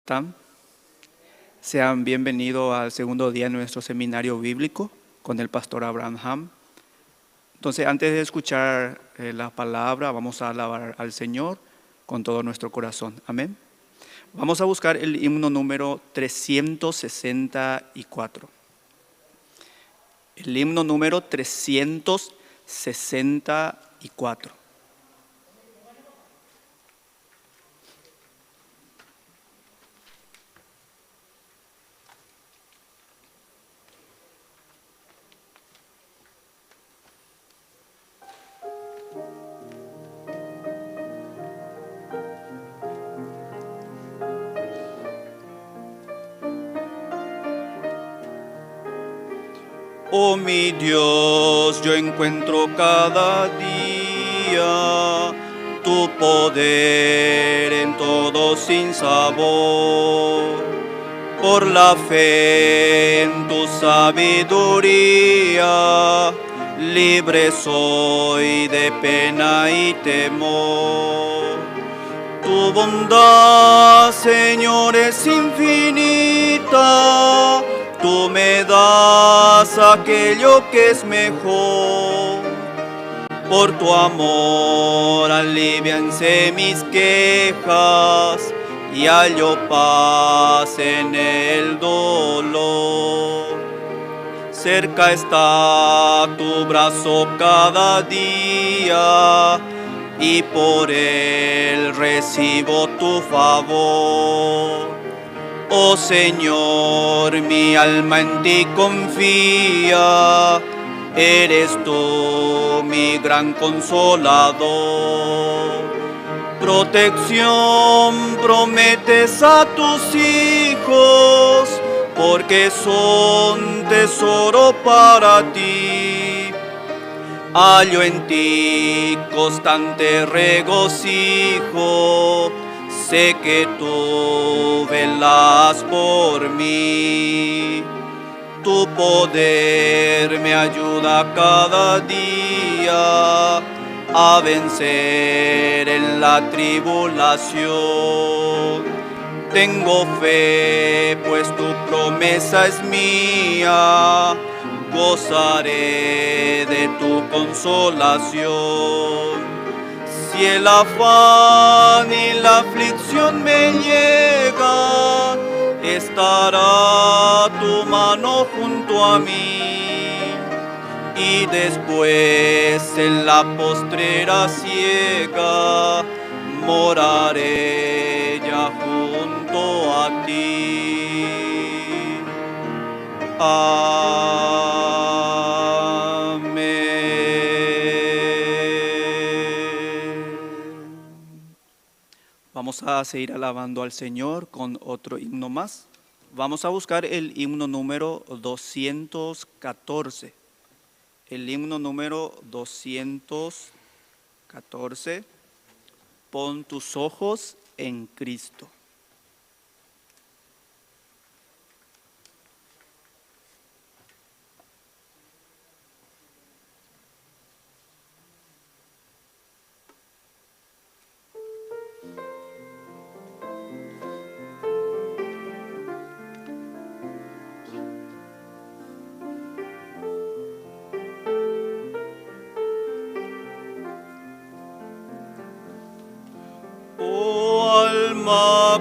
¿Están? Sean bienvenidos al segundo día de nuestro seminario bíblico con el pastor Abraham. Entonces, antes de escuchar la palabra, vamos a alabar al Señor con todo nuestro corazón. Amén. Vamos a buscar el himno número 364. El himno número 364. Oh mi Dios, yo encuentro cada día tu poder en todo sin sabor. Por la fe en tu sabiduría, libre soy de pena y temor. Tu bondad, Señor, es infinita. Tú me das aquello que es mejor. Por tu amor alivianse mis quejas y hallo paz en el dolor. Cerca está tu brazo cada día y por él recibo tu favor. Oh Señor, mi alma en ti confía, eres tú mi gran consolador. Protección prometes a tus hijos, porque son tesoro para ti. Hallo en ti constante regocijo, sé que tú velas por mí. Tu poder me ayuda cada día a vencer en la tribulación. Tengo fe, pues tu promesa es mía, gozaré de tu consolación. Si el afán y la aflicción me llegan, estará tu mano junto a mí. Y después en la postrera ciega, moraré ya junto a ti. Vamos a seguir alabando al Señor con otro himno más. Vamos a buscar el himno número 214. El himno número 214. Pon tus ojos en Cristo.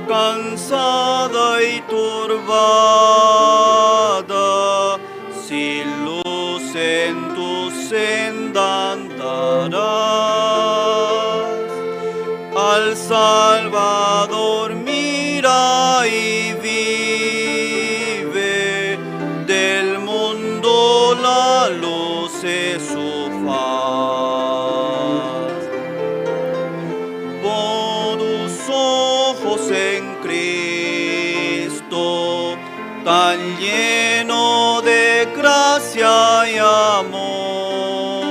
Cansada y turbada, sin luz en tu senda andarás. Al Salvador mira y vive, del mundo la luz es su faz. Pon tus ojos en Cristo, tan lleno de gracia y amor,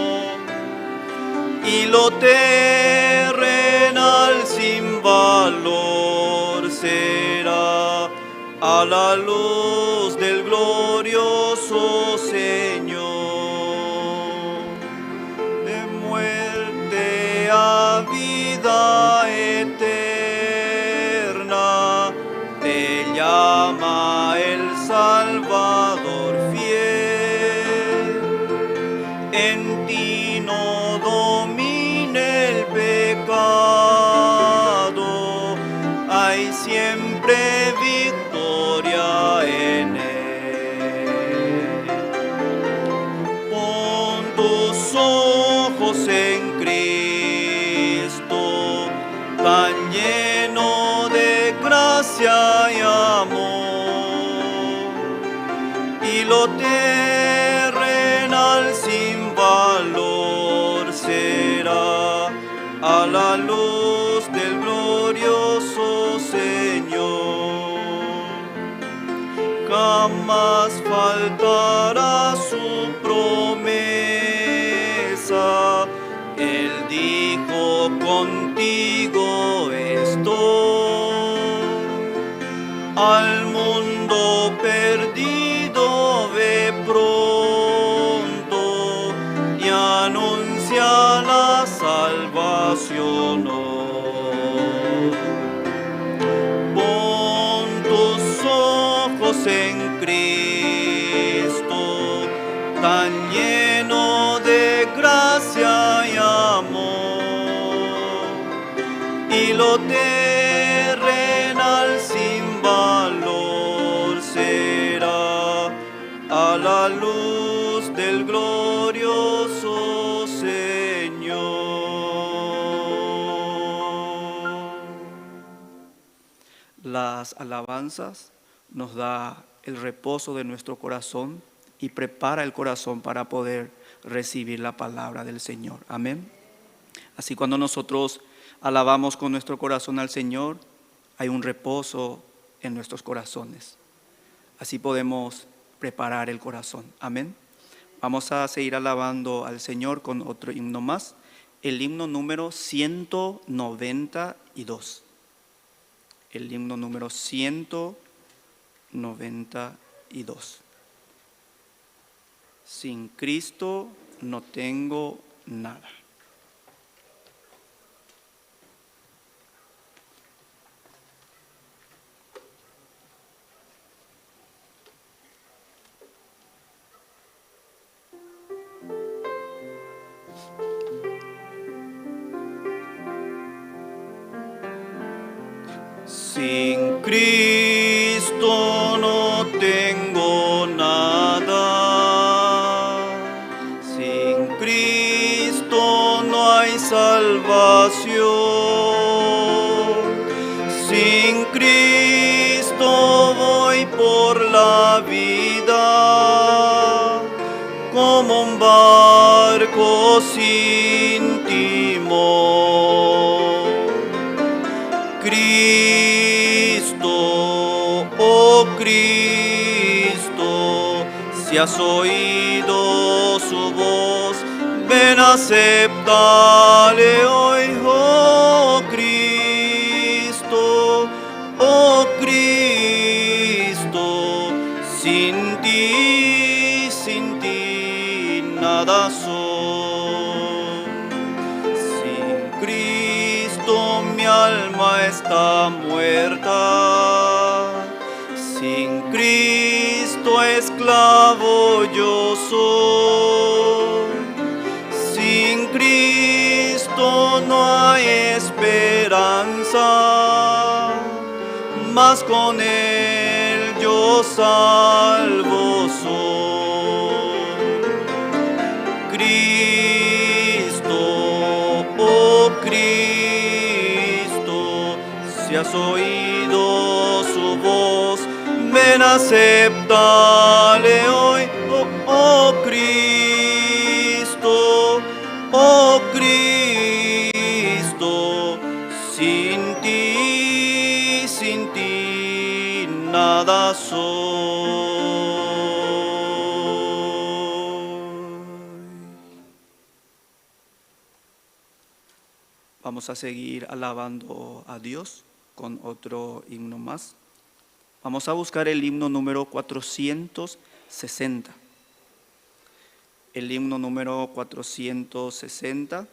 y lo terrenal sin valor será a la luz del glorioso Señor. De muerte a vida eterna te ojos en Cristo, tan lleno de gracia y amor, y lo terrenal sin valor será a la luz del glorioso Señor. Jamás faltará su promesa. Él dijo, contigo estoy. Al mundo perdido ve pronto y anuncia la salvación hoy. Pon tus ojos en Cristo, tan lleno de gracia y amor, y lo terrenal sin valor será a la luz del glorioso Señor. Las alabanzas nos da el reposo de nuestro corazón y prepara el corazón para poder recibir la palabra del Señor. Amén. Así, cuando nosotros alabamos con nuestro corazón al Señor, hay un reposo en nuestros corazones. Así podemos preparar el corazón. Amén. Vamos a seguir alabando al Señor con otro himno más, el himno número 192. El himno número 192. Sin Cristo no tengo nada. Sin Cristo no tengo nada. Sin Cristo no hay salvación. Sin Cristo voy por la vida como un barco sin timón. Cristo, oh Cristo, si has oído su voz, ven, aceptale hoy, oh Cristo, sin ti nada soy. Sin Cristo mi alma está muerta. Sin Cristo esclavo yo soy. Sin Cristo no hay esperanza, mas con Él yo salvo soy. Cristo, oh Cristo, si has oído su voz, ven, aceptale hoy, oh Cristo, oh Cristo, sin ti nada soy. Vamos a seguir alabando a Dios con otro himno más. Vamos a buscar el himno número 460. El himno número 460.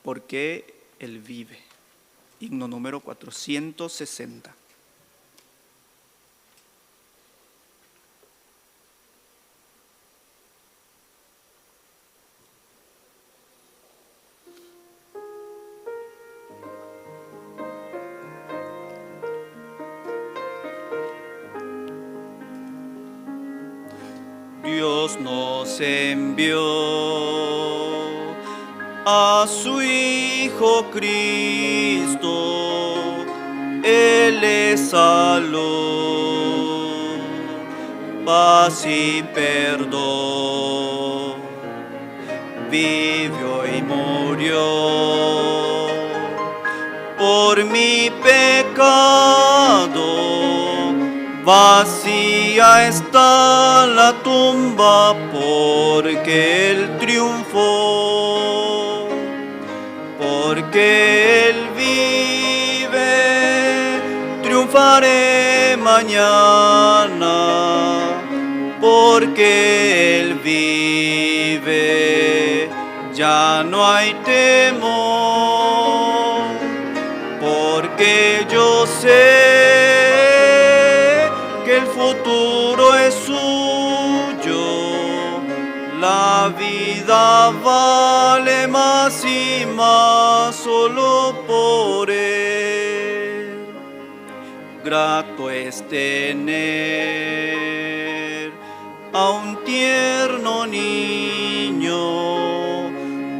Porque Él vive. Himno número 460. Dios nos envió a su Hijo Cristo, Él es salud, paz y perdón, vivió y murió por mi pecado, vacía está la tumba porque Él triunfó, porque Él vive, triunfaré mañana, porque Él vive, ya no hay temor, porque yo sé que el futuro es suyo, la vida vale más y más solo por Él. Grato es tener a un tierno niño,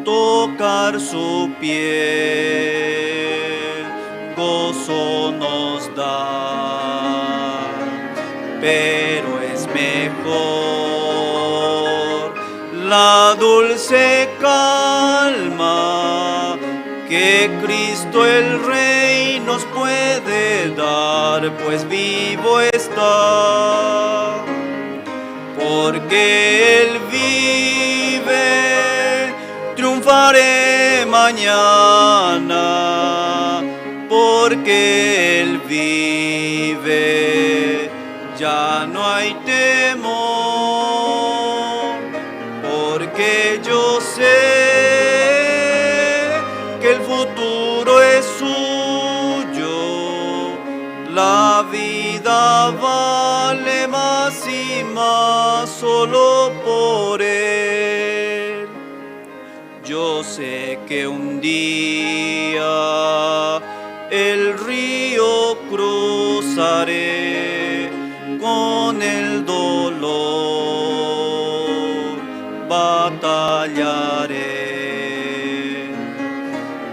tocar su piel, gozo nos da, pero es mejor la dulce calma que Cristo el Rey nos puede dar, pues vivo está, porque Él vive, triunfaré mañana, porque Él vive, ya no hay temor, porque yo sé que el futuro es suyo, la vida vale más y más solo por Él. Yo sé que un día el río cruzaré, con el dolor batallaré,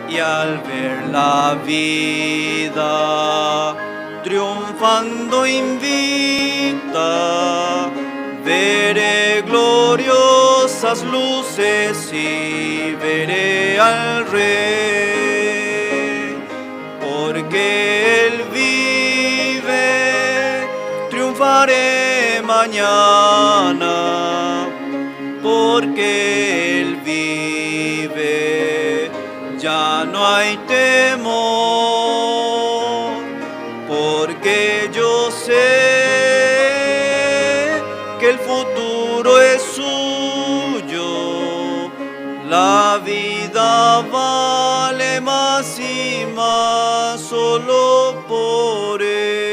y al ver la vida triunfando invicta, veré gloriosas luces y veré al Rey, porque Él vive, triunfaré mañana, porque Él vive, ya no hay temor, porque yo sé que el futuro es suyo, la vida vale más y más solo por Él.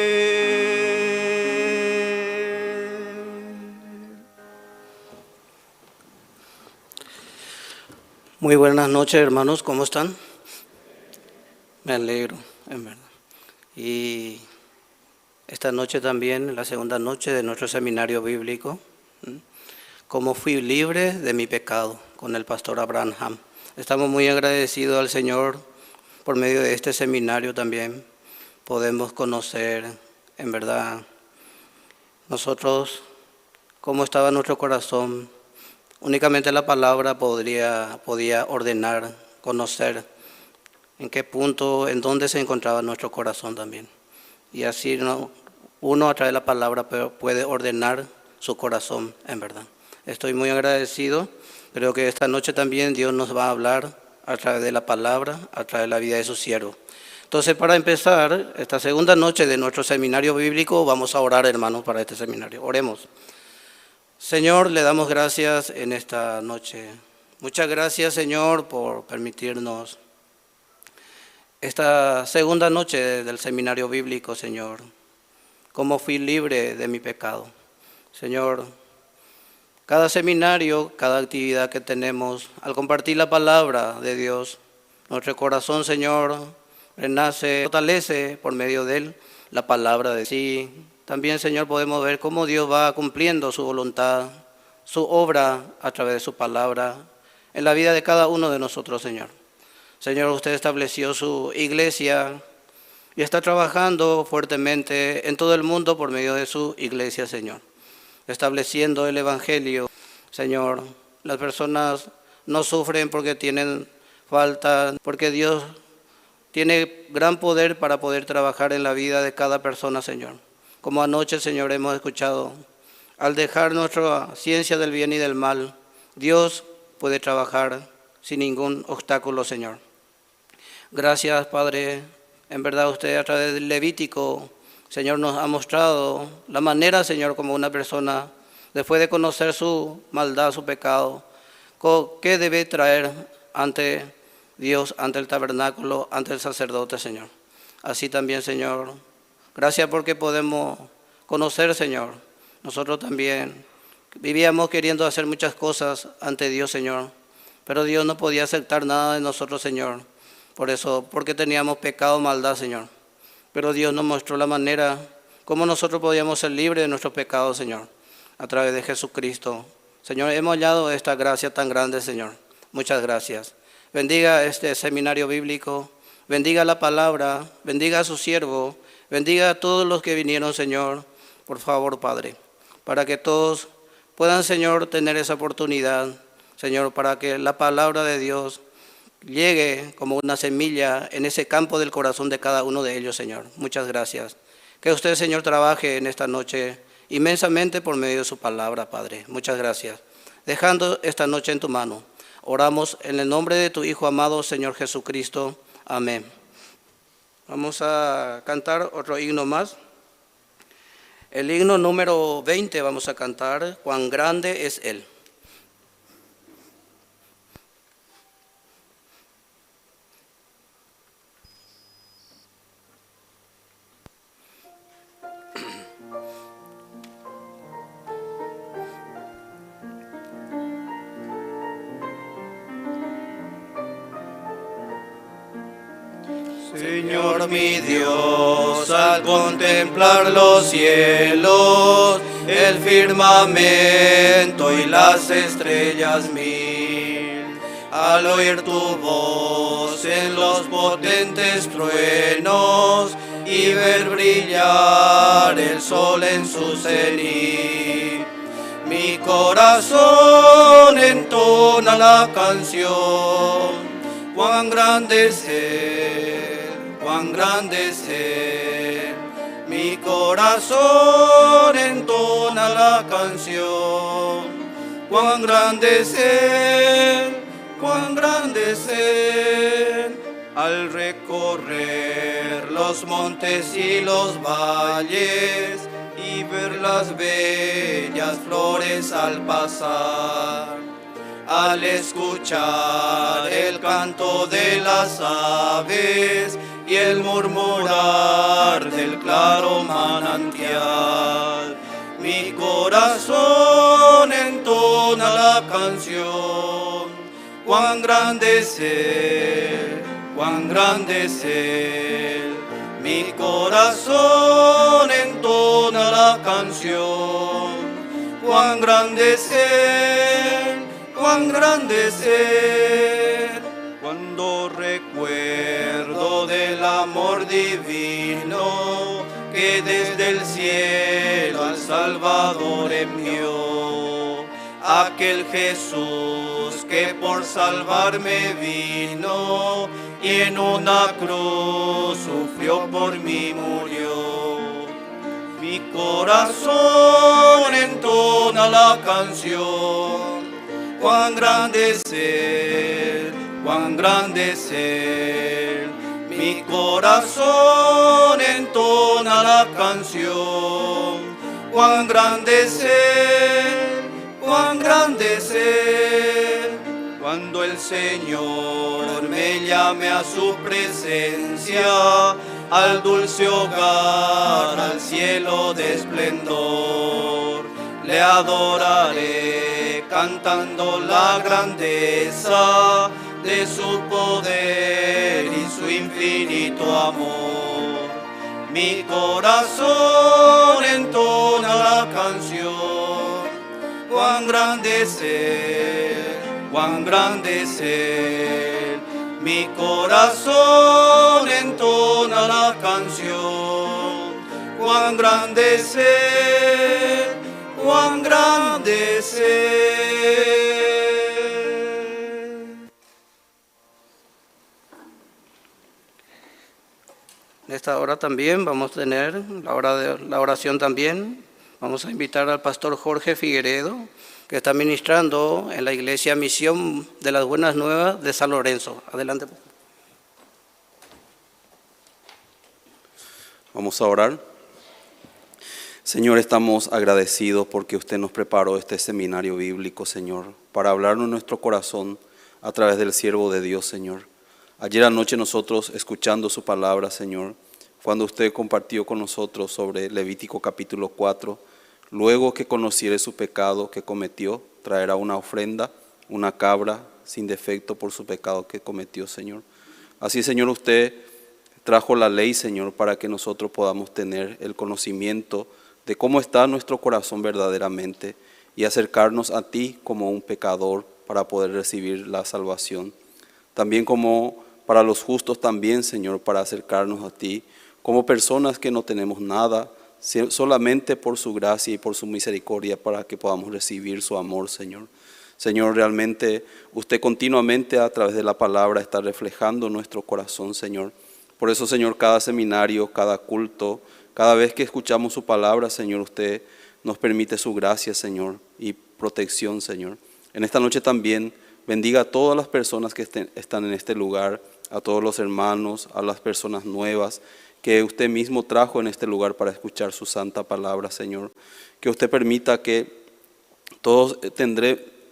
Muy buenas noches, hermanos, ¿cómo están? Me alegro, en verdad. Y esta noche también, la segunda noche de nuestro seminario bíblico, cómo fui libre de mi pecado, con el pastor Abraham Ham. Estamos muy agradecidos al Señor por medio de este seminario también. Podemos conocer, en verdad, nosotros, cómo estaba nuestro corazón. Únicamente la palabra podía ordenar, conocer en qué punto, en dónde se encontraba nuestro corazón también. Y así uno a través de la palabra puede ordenar su corazón, en verdad. Estoy muy agradecido. Creo que esta noche también Dios nos va a hablar a través de la palabra, a través de la vida de su siervo. Entonces, para empezar esta segunda noche de nuestro seminario bíblico, vamos a orar, hermanos, para este seminario. Oremos. Señor, le damos gracias en esta noche. Muchas gracias, Señor, por permitirnos esta segunda noche del seminario bíblico, Señor. Cómo fui libre de mi pecado. Señor, cada seminario, cada actividad que tenemos, al compartir la palabra de Dios, nuestro corazón, Señor, renace, fortalece por medio de Él la palabra de sí. También, Señor, podemos ver cómo Dios va cumpliendo su voluntad su obra a través de su palabra en la vida de cada uno de nosotros, Señor. Señor, usted estableció su iglesia y está trabajando fuertemente en todo el mundo por medio de su iglesia, Señor. Estableciendo el Evangelio, Señor. Las personas no sufren porque tienen falta, porque Dios tiene gran poder para poder trabajar en la vida de cada persona, Señor. Como anoche, Señor, hemos escuchado, al dejar nuestra ciencia del bien y del mal, Dios puede trabajar sin ningún obstáculo, Señor. Gracias, Padre. En verdad usted a través del Levítico, Señor, nos ha mostrado la manera, Señor, como una persona, después de conocer su maldad, su pecado, qué debe traer ante Dios, ante el tabernáculo, ante el sacerdote, Señor. Así también, Señor, gracias porque podemos conocer, Señor. Nosotros también vivíamos queriendo hacer muchas cosas ante Dios, Señor, pero Dios no podía aceptar nada de nosotros, Señor. Por eso, porque teníamos pecado, maldad, Señor. Pero Dios nos mostró la manera como nosotros podíamos ser libres de nuestros pecados, Señor, a través de Jesucristo. Señor, hemos hallado esta gracia tan grande, Señor. Muchas gracias. Bendiga este seminario bíblico, bendiga la palabra, bendiga a su siervo, bendiga a todos los que vinieron, Señor. Por favor, Padre, para que todos puedan, Señor, tener esa oportunidad, Señor, para que la palabra de Dios llegue como una semilla en ese campo del corazón de cada uno de ellos, Señor. Muchas gracias. Que usted, Señor, trabaje en esta noche inmensamente por medio de su palabra, Padre. Muchas gracias. Dejando esta noche en tu mano, oramos en el nombre de tu Hijo amado, Señor Jesucristo. Amén. Vamos a cantar otro himno más. El himno número 20 vamos a cantar, Cuán grande es Él. Señor mi Dios, al contemplar los cielos, el firmamento y las estrellas mil, al oír tu voz en los potentes truenos y ver brillar el sol en su cenit, mi corazón entona la canción. Cuán grande es Él, cuán grande es Él. Mi corazón entona la canción. Cuán grande es Él, cuán grande es Él. Al recorrer los montes y los valles y ver las bellas flores al pasar, al escuchar el canto de las aves y el murmurar del claro manantial, mi corazón entona la canción. Cuán grande es Él, cuán grande es Él. Mi corazón entona la canción. Cuán grande es Él, cuán grande es Él. Cuando recuerdo del amor divino que desde el cielo al Salvador envió, aquel Jesús que por salvarme vino y en una cruz sufrió por mí, murió. Mi corazón entona la canción. Cuán grande es Él, cuán grande es Él. Mi corazón entona la canción. Cuán grande es Él, cuán grande es Él. Cuando el Señor me llame a su presencia, al dulce hogar, al cielo de esplendor, le adoraré cantando la grandeza de su poder y su infinito amor. Mi corazón entona la canción. cuán grande es Él, cuán grande es Él. Mi corazón entona la canción, cuán grande es Él, cuán grande es Él. En esta hora también vamos a tener la hora de la oración también. Vamos a invitar al pastor Jorge Figueredo, que está ministrando en la Iglesia Misión de las Buenas Nuevas de San Lorenzo. Adelante. Vamos a orar. Señor, estamos agradecidos porque usted nos preparó este seminario bíblico, Señor, para hablarnos en nuestro corazón a través del siervo de Dios, Señor. Ayer anoche nosotros, escuchando su palabra, Señor, cuando usted compartió con nosotros sobre Levítico capítulo 4, luego que conociere su pecado que cometió, traerá una ofrenda, una cabra sin defecto por su pecado que cometió, Señor. Así, Señor, usted trajo la ley, Señor, para que nosotros podamos tener el conocimiento de cómo está nuestro corazón verdaderamente y acercarnos a ti como un pecador para poder recibir la salvación. También como para los justos también, Señor, para acercarnos a ti como personas que no tenemos nada, solamente por su gracia y por su misericordia para que podamos recibir su amor, Señor. Señor, realmente usted continuamente a través de la palabra está reflejando nuestro corazón, Señor. Por eso, Señor, cada seminario, cada culto, cada vez que escuchamos su palabra, Señor, usted nos permite su gracia, Señor, y protección, Señor. En esta noche también bendiga a todas las personas que están en este lugar, a todos los hermanos, a las personas nuevas que usted mismo trajo en este lugar para escuchar su santa palabra, Señor. Que usted permita que todos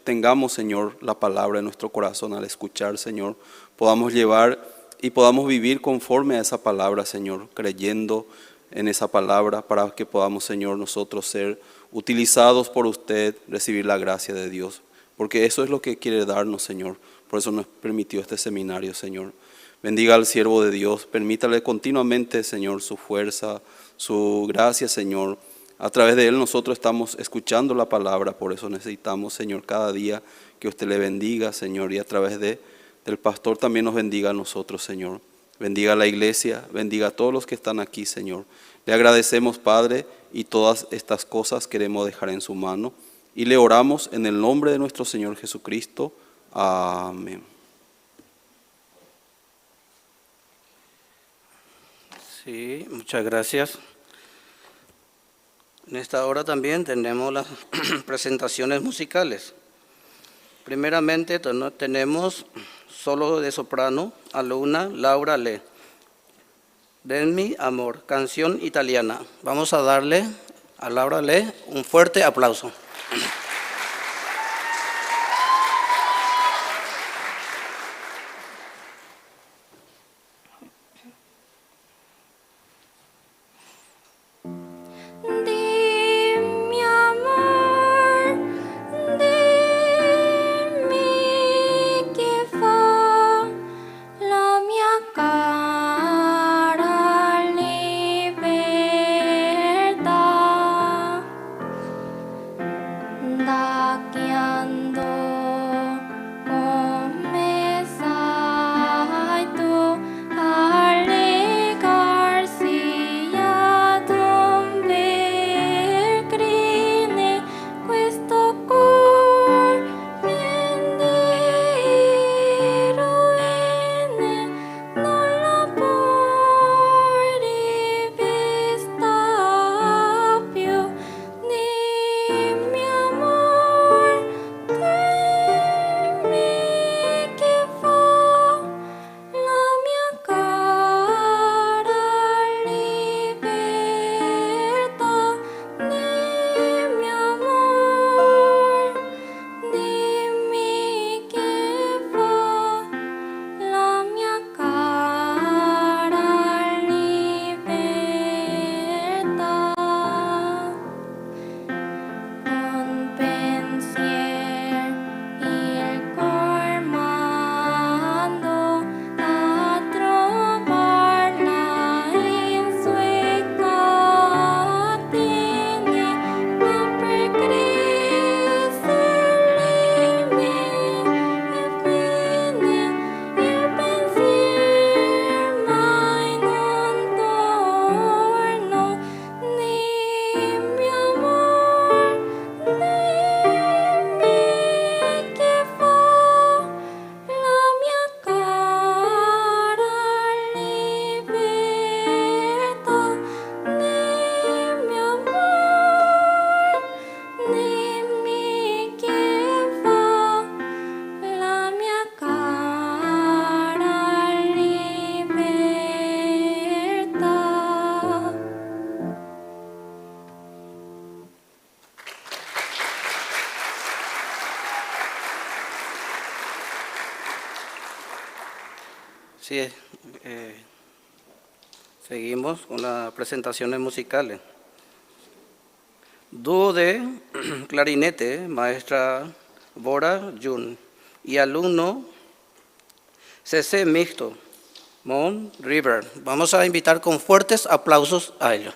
tengamos, Señor, la palabra en nuestro corazón al escuchar, Señor. Podamos llevar y podamos vivir conforme a esa palabra, Señor, creyendo en esa palabra para que podamos, Señor, nosotros ser utilizados por usted, recibir la gracia de Dios. Porque eso es lo que quiere darnos, Señor. Por eso nos permitió este seminario, Señor. Bendiga al siervo de Dios. Permítale continuamente, Señor, su fuerza, su gracia, Señor. A través de Él nosotros estamos escuchando la palabra. Por eso necesitamos, Señor, cada día que usted le bendiga, Señor. Y a través del pastor también nos bendiga a nosotros, Señor. Bendiga a la iglesia, bendiga a todos los que están aquí, Señor. Le agradecemos, Padre, y todas estas cosas queremos dejar en su mano. Y le oramos en el nombre de nuestro Señor Jesucristo. Amén. Sí, muchas gracias. En esta hora también tenemos las presentaciones musicales. Primeramente tenemos solo de soprano, alumna Laura Le. Den mi amor, canción italiana. Vamos a darle a Laura Le un fuerte aplauso. Sí, seguimos con las presentaciones musicales. Dúo de clarinete, maestra Bora Jun, y alumno CC Mixto, Mon River. Vamos a invitar con fuertes aplausos a ellos.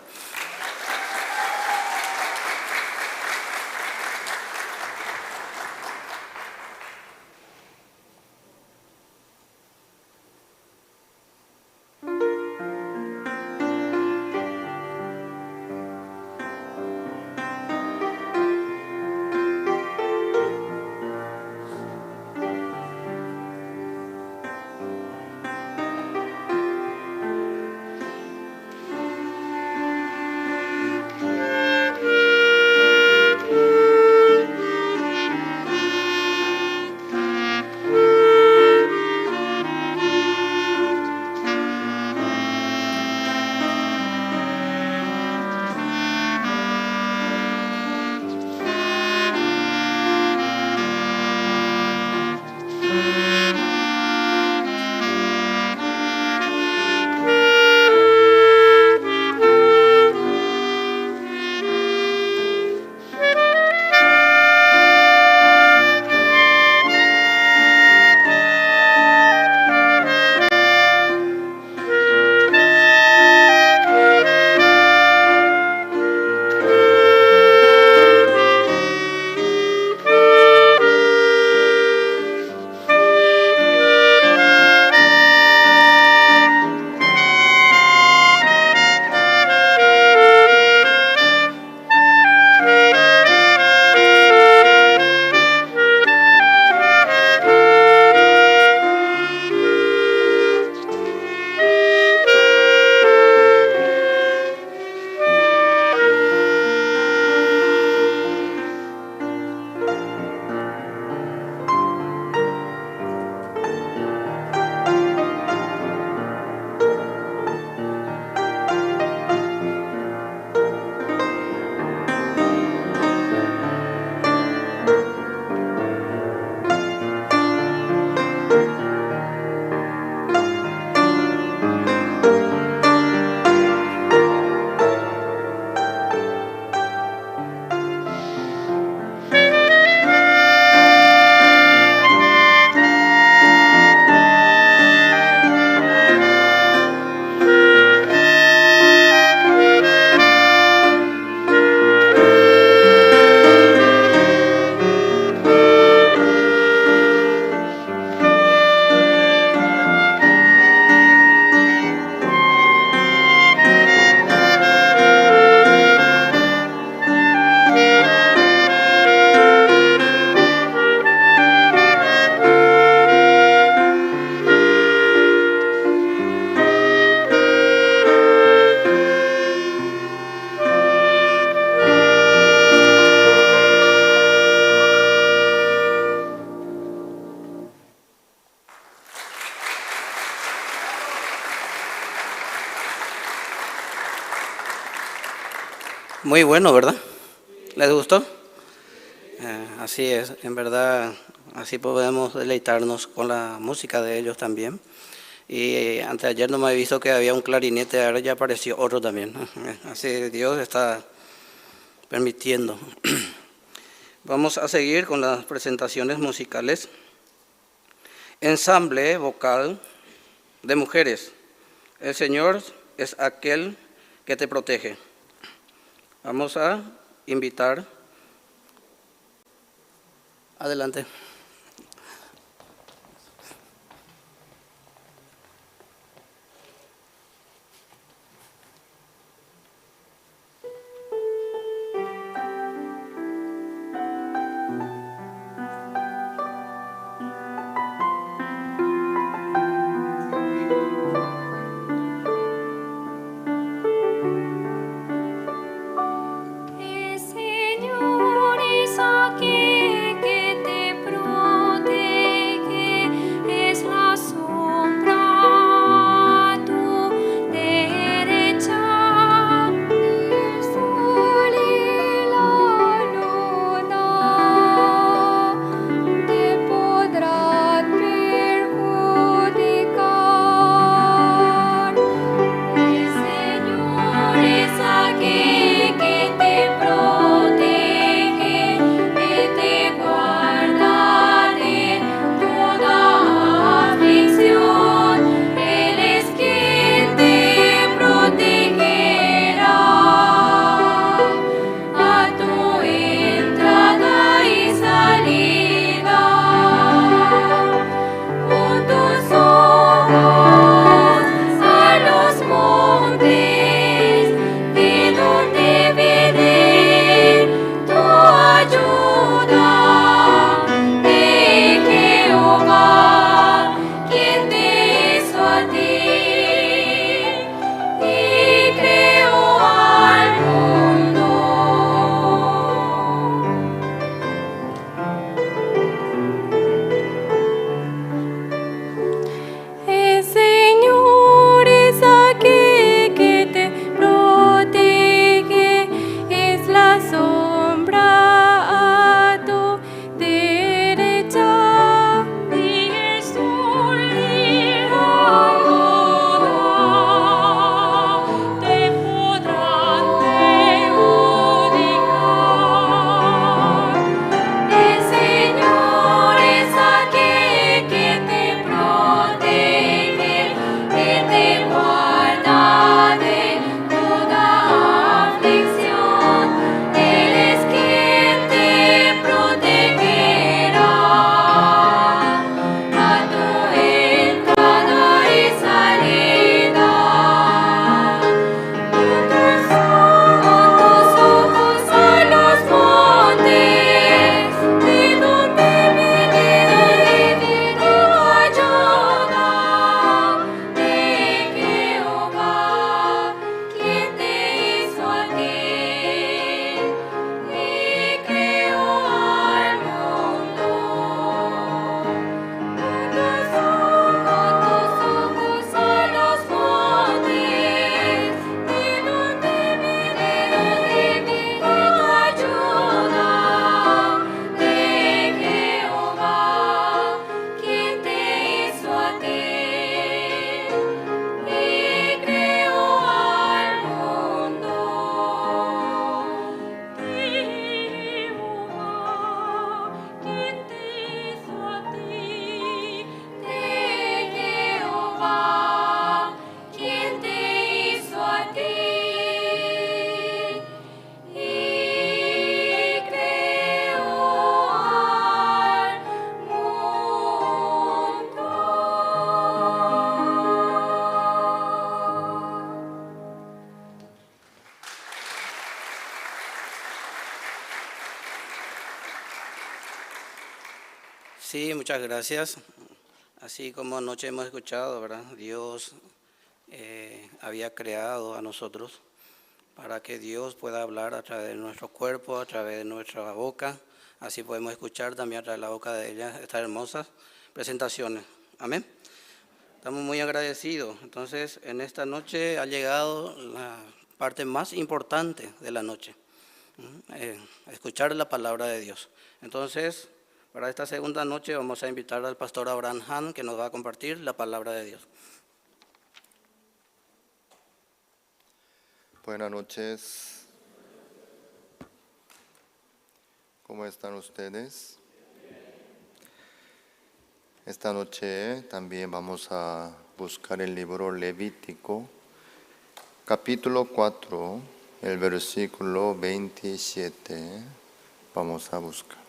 Muy bueno, ¿verdad? ¿Les gustó? Así es, en verdad, así podemos deleitarnos con la música de ellos también. Y anteayer no me había visto que había un clarinete, ahora ya apareció otro también. Así Dios está permitiendo. Vamos a seguir con las presentaciones musicales. Ensamble vocal de mujeres. El Señor es aquel que te protege. Vamos a invitar. Adelante. El Señor es aquel que te protege. Sí, muchas gracias. Así como anoche hemos escuchado, ¿verdad? Dios había creado a nosotros para que Dios pueda hablar a través de nuestro cuerpo, a través de nuestra boca. Así podemos escuchar también a través de la boca de ella estas hermosas presentaciones. Amén. Estamos muy agradecidos. Entonces, en esta noche ha llegado la parte más importante de la noche, escuchar la palabra de Dios. Entonces, para esta segunda noche vamos a invitar al pastor Abraham Ham, que nos va a compartir la palabra de Dios. Buenas noches. ¿Cómo están ustedes? Esta noche también vamos a buscar el libro Levítico, capítulo 4, el versículo 27. Vamos a buscar.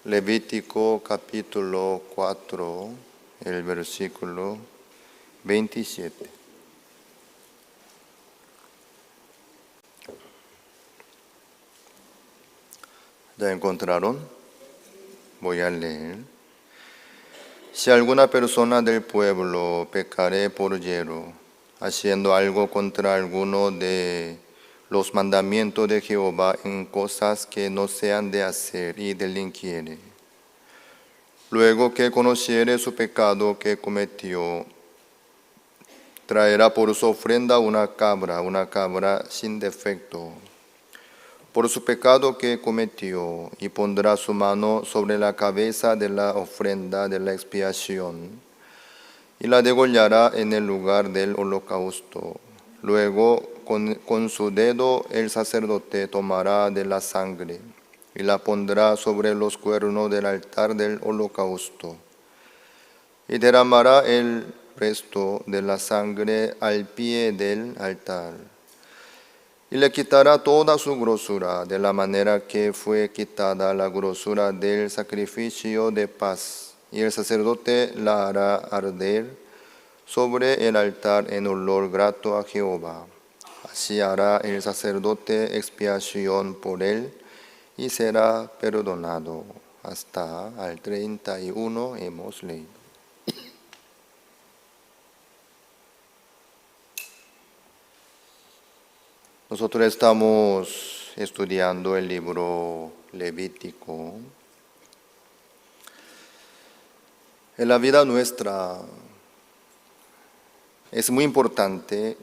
Levítico, capítulo 4, el versículo 27. ¿Ya encontraron? Voy a leer. Si alguna persona del pueblo pecare por hiero, haciendo algo contra alguno de los mandamientos de Jehová en cosas que no sean de hacer y delinquiere, luego que conociere su pecado que cometió, traerá por su ofrenda una cabra sin defecto, por su pecado que cometió, y pondrá su mano sobre la cabeza de la ofrenda de la expiación, y la degollará en el lugar del holocausto. Luego, con su dedo el sacerdote tomará de la sangre, y la pondrá sobre los cuernos del altar del holocausto, y derramará el resto de la sangre al pie del altar. Y le quitará toda su grosura, de la manera que fue quitada la grosura del sacrificio de paz. Y el sacerdote la hará arder sobre el altar en olor grato a Jehová. Así hará el sacerdote expiación por él, y será perdonado. Hasta al 31 hemos leído. Nosotros estamos estudiando el libro Levítico. En la vida nuestra es muy importante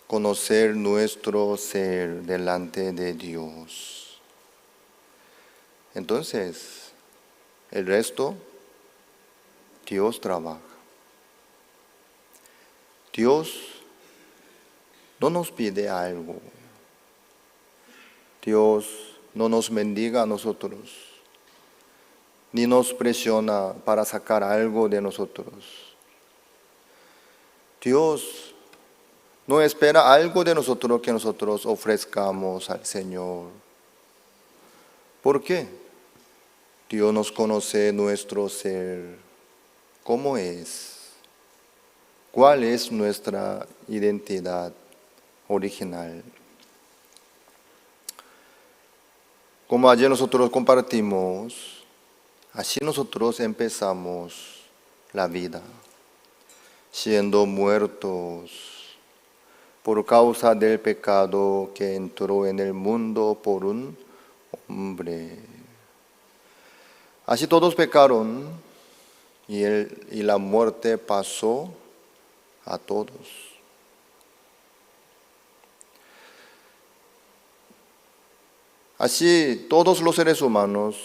conocer nuestro ser delante de Dios. Entonces, el resto, Dios trabaja. Dios no nos pide algo. Dios no nos mendiga a nosotros, ni nos presiona para sacar algo de nosotros. Dios no espera algo de nosotros que nosotros ofrezcamos al Señor. ¿Por qué? Dios nos conoce nuestro ser, cómo es, cuál es nuestra identidad original. Como ayer nosotros compartimos, así nosotros empezamos la vida, siendo muertos por causa del pecado que entró en el mundo por un hombre. Así todos pecaron y la muerte pasó a todos. Así todos los seres humanos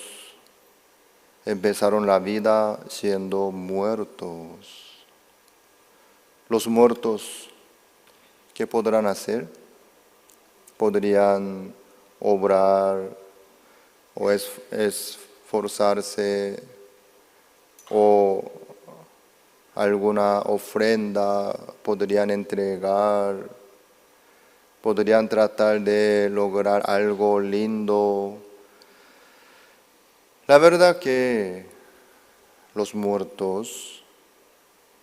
empezaron la vida siendo muertos. Los muertos, ¿qué podrán hacer? Podrían obrar o esforzarse o alguna ofrenda podrían entregar. Podrían tratar de lograr algo lindo. La verdad que los muertos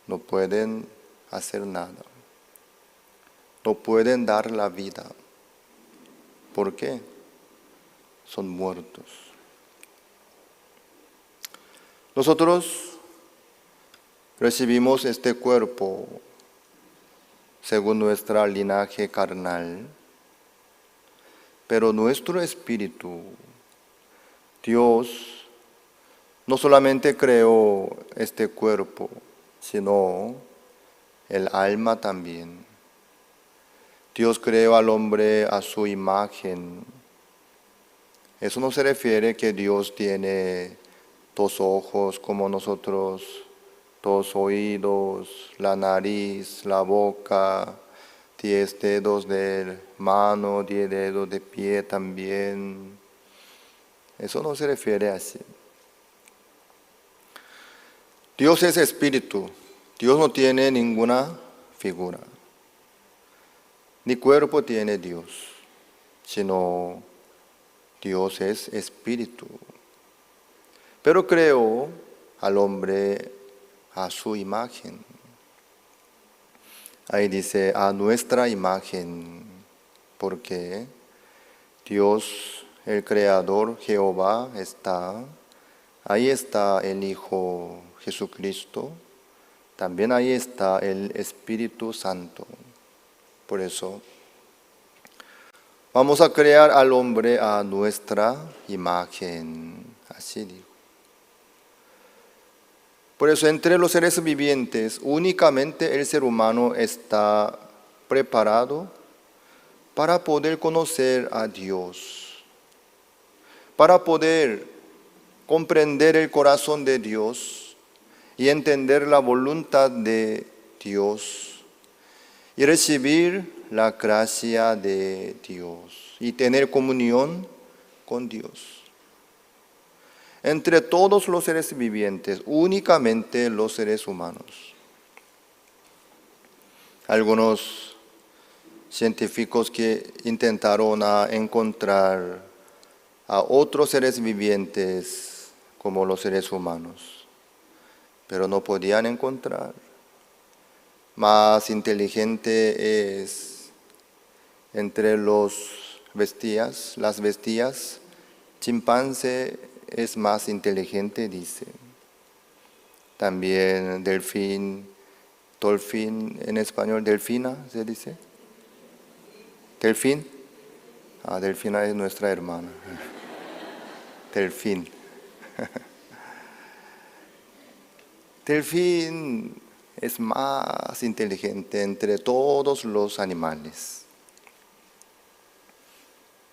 no pueden hacer nada. No pueden dar la vida. ¿Por qué? son muertos. Nosotros recibimos este cuerpo según nuestra linaje carnal, pero nuestro espíritu, Dios no solamente creó este cuerpo, sino el alma también. Dios creó al hombre a su imagen. Eso no se refiere que Dios tiene 2 ojos como nosotros, 2 oídos, la nariz, la boca, 10 dedos de mano, 10 dedos de pie también. Eso no se refiere así. Dios es espíritu. Dios no tiene ninguna figura. Ni cuerpo tiene Dios, sino Dios es espíritu. Pero creó al hombre a su imagen. Ahí dice, a nuestra imagen, porque Dios, el Creador, Jehová, está. Ahí está el Hijo Jesucristo. También ahí está el Espíritu Santo. Por eso, vamos a crear al hombre a nuestra imagen. Así digo. Por eso, entre los seres vivientes, únicamente el ser humano está preparado para poder conocer a Dios, para poder comprender el corazón de Dios y entender la voluntad de Dios y recibir la gracia de Dios y tener comunión con Dios. Entre todos los seres vivientes, únicamente los seres humanos. Algunos científicos que intentaron encontrar a otros seres vivientes como los seres humanos, pero no podían encontrar. Más inteligente es entre las bestias, chimpancé es más inteligente, dice. También delfín, en español, delfina, ¿se dice? ¿Delfín? Delfina es nuestra hermana. Delfín. Delfín es más inteligente entre todos los animales.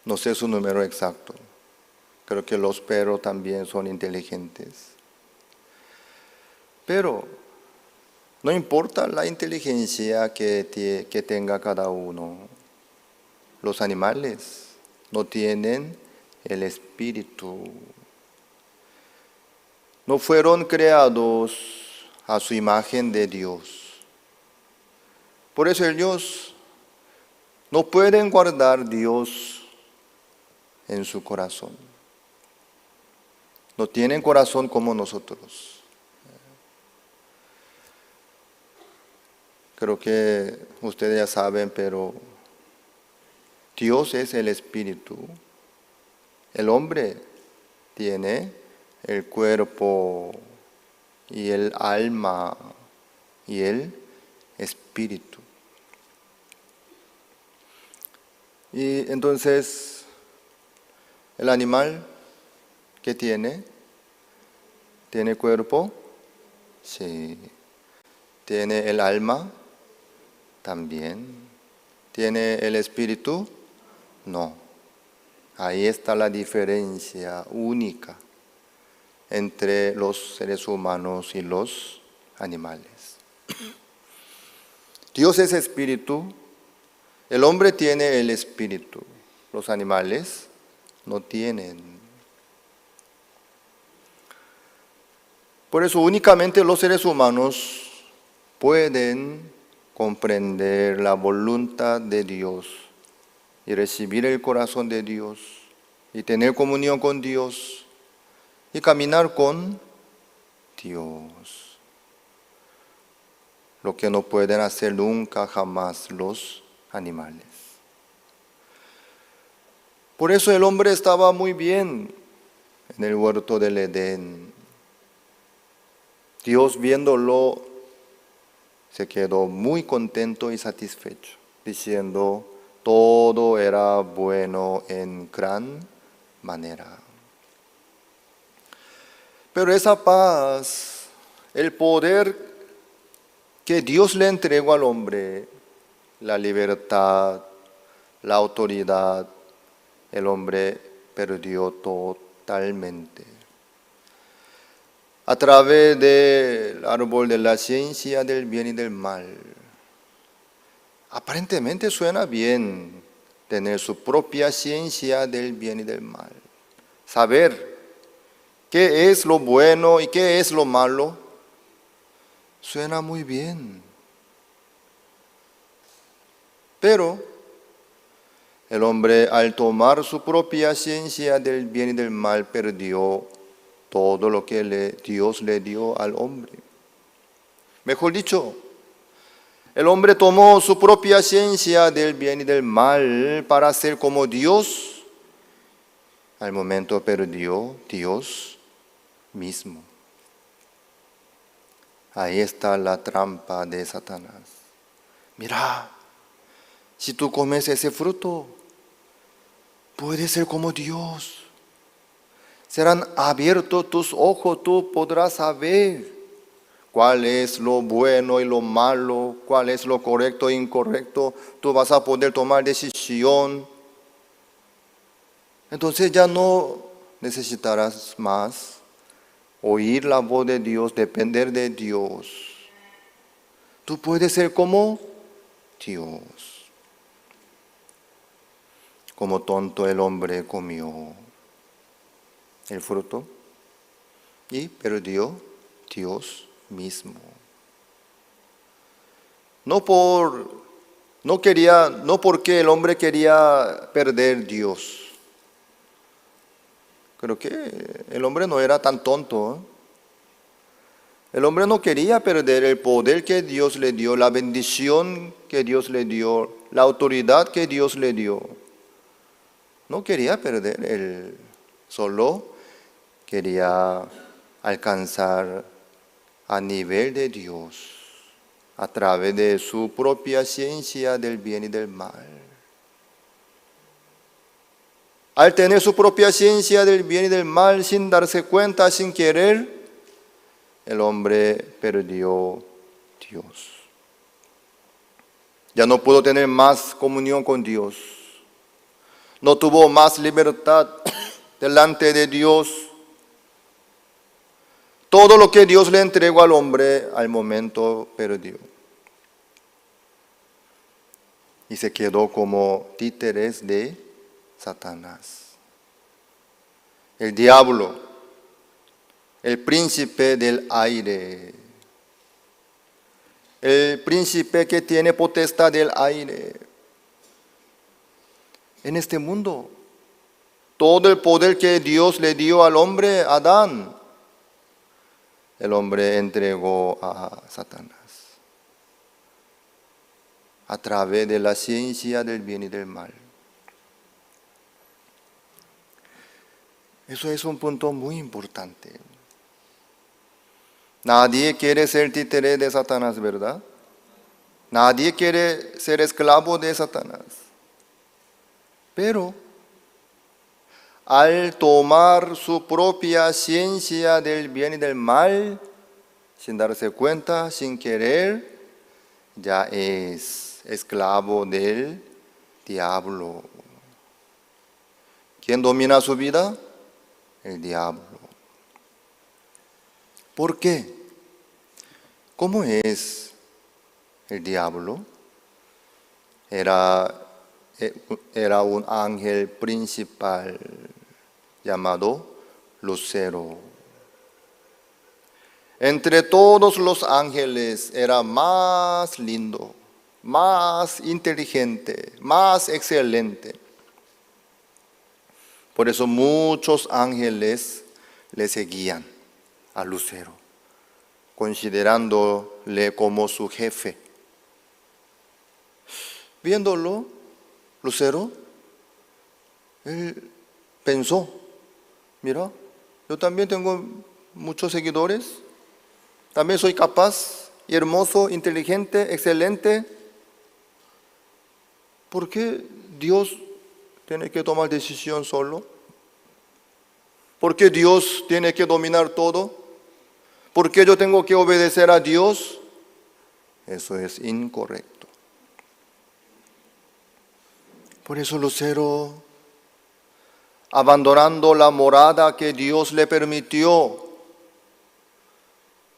No sé su número exacto. Creo que los perros también son inteligentes. Pero no importa la inteligencia que tenga cada uno. Los animales no tienen el espíritu. No fueron creados a su imagen de Dios. Por eso ellos no pueden guardar Dios en su corazón. No tienen corazón como nosotros. Creo que ustedes ya saben, pero Dios es el espíritu. El hombre tiene el cuerpo y el alma y el espíritu. Y entonces, el animal que tiene cuerpo, sí. Tiene el alma, también. ¿Tiene el espíritu? No. Ahí está la diferencia única entre los seres humanos y los animales. Dios es espíritu, el hombre tiene el espíritu, los animales no tienen. Por eso únicamente los seres humanos pueden comprender la voluntad de Dios y recibir el corazón de Dios y tener comunión con Dios y caminar con Dios. Lo que no pueden hacer nunca, jamás los animales. Por eso el hombre estaba muy bien en el huerto del Edén. Dios viéndolo se quedó muy contento y satisfecho, diciendo, todo era bueno en gran manera. Pero esa paz, el poder que Dios le entregó al hombre, la libertad, la autoridad, el hombre perdió totalmente. A través del árbol de la ciencia del bien y del mal. Aparentemente suena bien tener su propia ciencia del bien y del mal. Saber qué es lo bueno y qué es lo malo, suena muy bien. Pero el hombre, al tomar su propia ciencia del bien y del mal, perdió todo lo que Dios le dio al hombre. Mejor dicho, el hombre tomó su propia ciencia del bien y del mal para ser como Dios. Al momento perdió Dios mismo. Ahí está la trampa de Satanás. Mira, si tú comes ese fruto, puedes ser como Dios. Serán abiertos tus ojos, tú podrás saber cuál es lo bueno y lo malo, cuál es lo correcto e incorrecto. Tú vas a poder tomar decisión. Entonces ya no necesitarás más oír la voz de Dios, depender de Dios. Tú puedes ser como Dios. Como tonto el hombre comió el fruto y perdió Dios mismo. No porque el hombre quería perder Dios. Creo que el hombre no era tan tonto. El hombre no quería perder el poder que Dios le dio, la bendición que Dios le dio, la autoridad que Dios le dio. No quería perder, él solo quería alcanzar a nivel de Dios a través de su propia ciencia del bien y del mal. Al tener su propia ciencia del bien y del mal, sin darse cuenta, sin querer, el hombre perdió Dios. Ya no pudo tener más comunión con Dios. No tuvo más libertad delante de Dios. Todo lo que Dios le entregó al hombre, al momento perdió. Y se quedó como títeres de Satanás. El diablo, el príncipe del aire, el príncipe que tiene potestad del aire. En este mundo, todo el poder que Dios le dio al hombre, Adán, el hombre entregó a Satanás a través de la ciencia del bien y del mal. Eso es un punto muy importante. Nadie quiere ser títere de Satanás, ¿verdad? Nadie quiere ser esclavo de Satanás. Pero al tomar su propia ciencia del bien y del mal, sin darse cuenta, sin querer, ya es esclavo del diablo. ¿Quién domina su vida? El diablo. ¿Por qué? ¿Cómo es el diablo? Era un ángel principal llamado Lucero. Entre todos los ángeles era más lindo, más inteligente, más excelente. Por eso muchos ángeles le seguían a Lucero, considerándole como su jefe. Viéndolo, Lucero Él pensó, mira, yo también tengo muchos seguidores, también soy capaz, y hermoso, inteligente, excelente. ¿Por qué Dios tiene que tomar decisión solo? ¿Por qué Dios tiene que dominar todo? ¿Por qué yo tengo que obedecer a Dios? Eso es incorrecto. Por eso Lucero, abandonando la morada que Dios le permitió,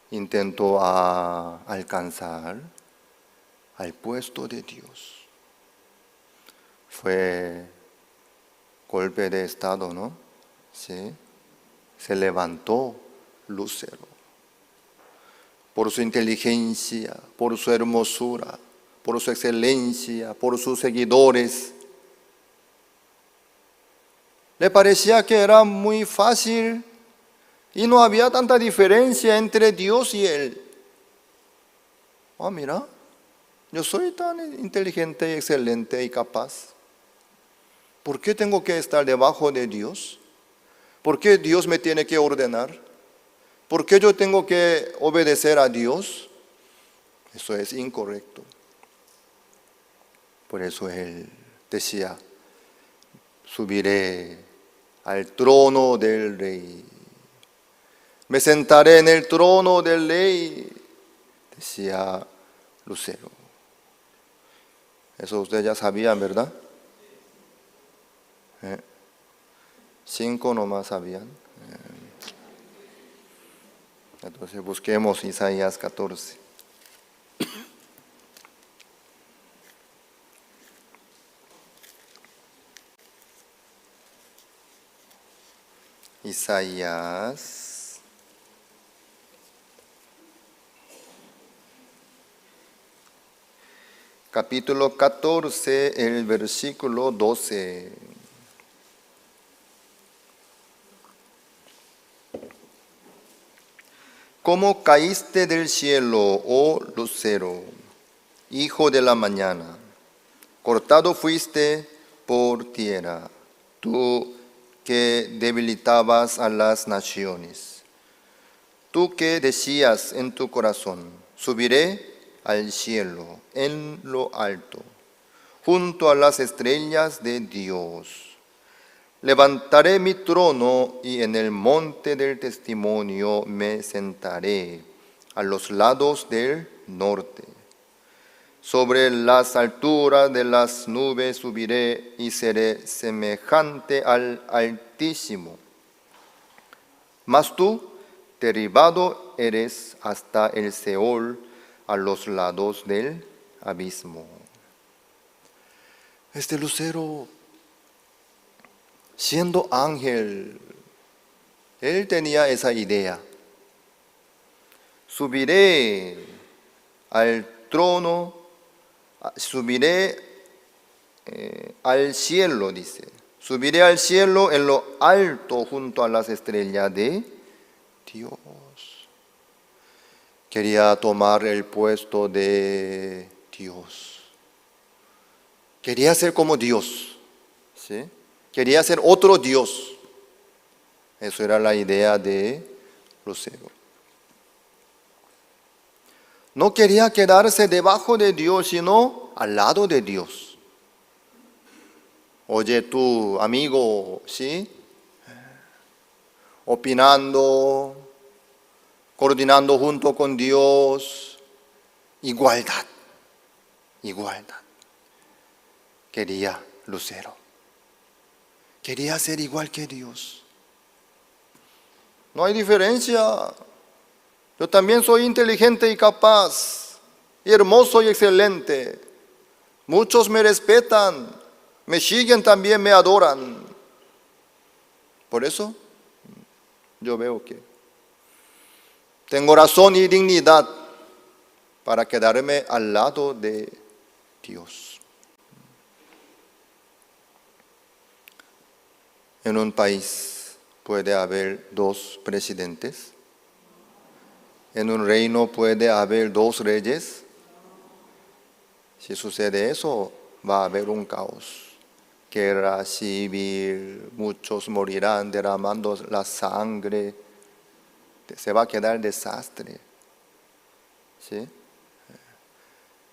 intentó alcanzar al puesto de Dios. Fue golpe de estado, ¿no? Sí. Se levantó Lucero. Por su inteligencia, por su hermosura, por su excelencia, por sus seguidores. Le parecía que era muy fácil y no había tanta diferencia entre Dios y él. Ah, mira, yo soy tan inteligente y excelente y capaz. ¿Por qué tengo que estar debajo de Dios? ¿Por qué Dios me tiene que ordenar? ¿Por qué yo tengo que obedecer a Dios? Eso es incorrecto. Por eso él decía, subiré al trono del rey. Me sentaré en el trono del rey, decía Lucero. Eso ustedes ya sabían, ¿verdad? 5 nomás sabían. Entonces busquemos Isaías 14. Isaías capítulo 14, el versículo 12. ¿Cómo caíste del cielo, oh lucero, hijo de la mañana? Cortado fuiste por tierra, tú que debilitabas a las naciones. Tú que decías en tu corazón, subiré al cielo, en lo alto, junto a las estrellas de Dios. Levantaré mi trono y en el monte del testimonio me sentaré, a los lados del norte. Sobre las alturas de las nubes subiré y seré semejante al Altísimo. Mas tú, derribado eres hasta el Seol, a los lados del abismo. Este lucero, siendo ángel, él tenía esa idea. Subiré al trono, subiré al cielo, dice. Subiré al cielo en lo alto junto a las estrellas de Dios. Quería tomar el puesto de Dios. Quería ser como Dios, ¿sí? Quería ser otro Dios. Eso era la idea de Lucero. No quería quedarse debajo de Dios, sino al lado de Dios. Oye, tu amigo, ¿sí? Opinando, coordinando junto con Dios. Igualdad. Quería Lucero. Quería ser igual que Dios. No hay diferencia. Yo también soy inteligente y capaz, y hermoso y excelente. Muchos me respetan, me siguen también, me adoran. Por eso, yo veo que tengo razón y dignidad para quedarme al lado de Dios. En un país puede haber 2 presidentes. En un reino puede haber 2 reyes. Si sucede eso, va a haber un caos. guerra civil, muchos morirán derramando la sangre, se va a quedar desastre. ¿Sí?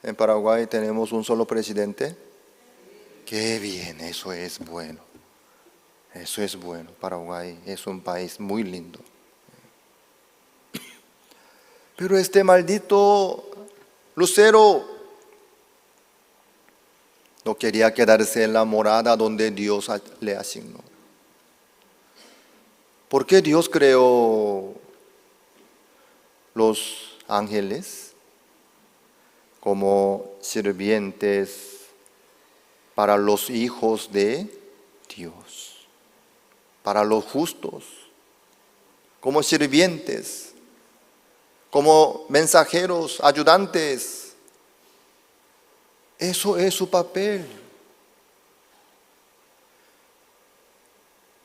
En Paraguay tenemos un solo presidente. Qué bien, eso es bueno. Eso es bueno. Paraguay es un país muy lindo. Pero este maldito Lucero no quería quedarse en la morada donde Dios le asignó. ¿Por qué Dios creó los ángeles como sirvientes para los hijos de Dios, para los justos, como sirvientes, como mensajeros, ayudantes? Eso es su papel.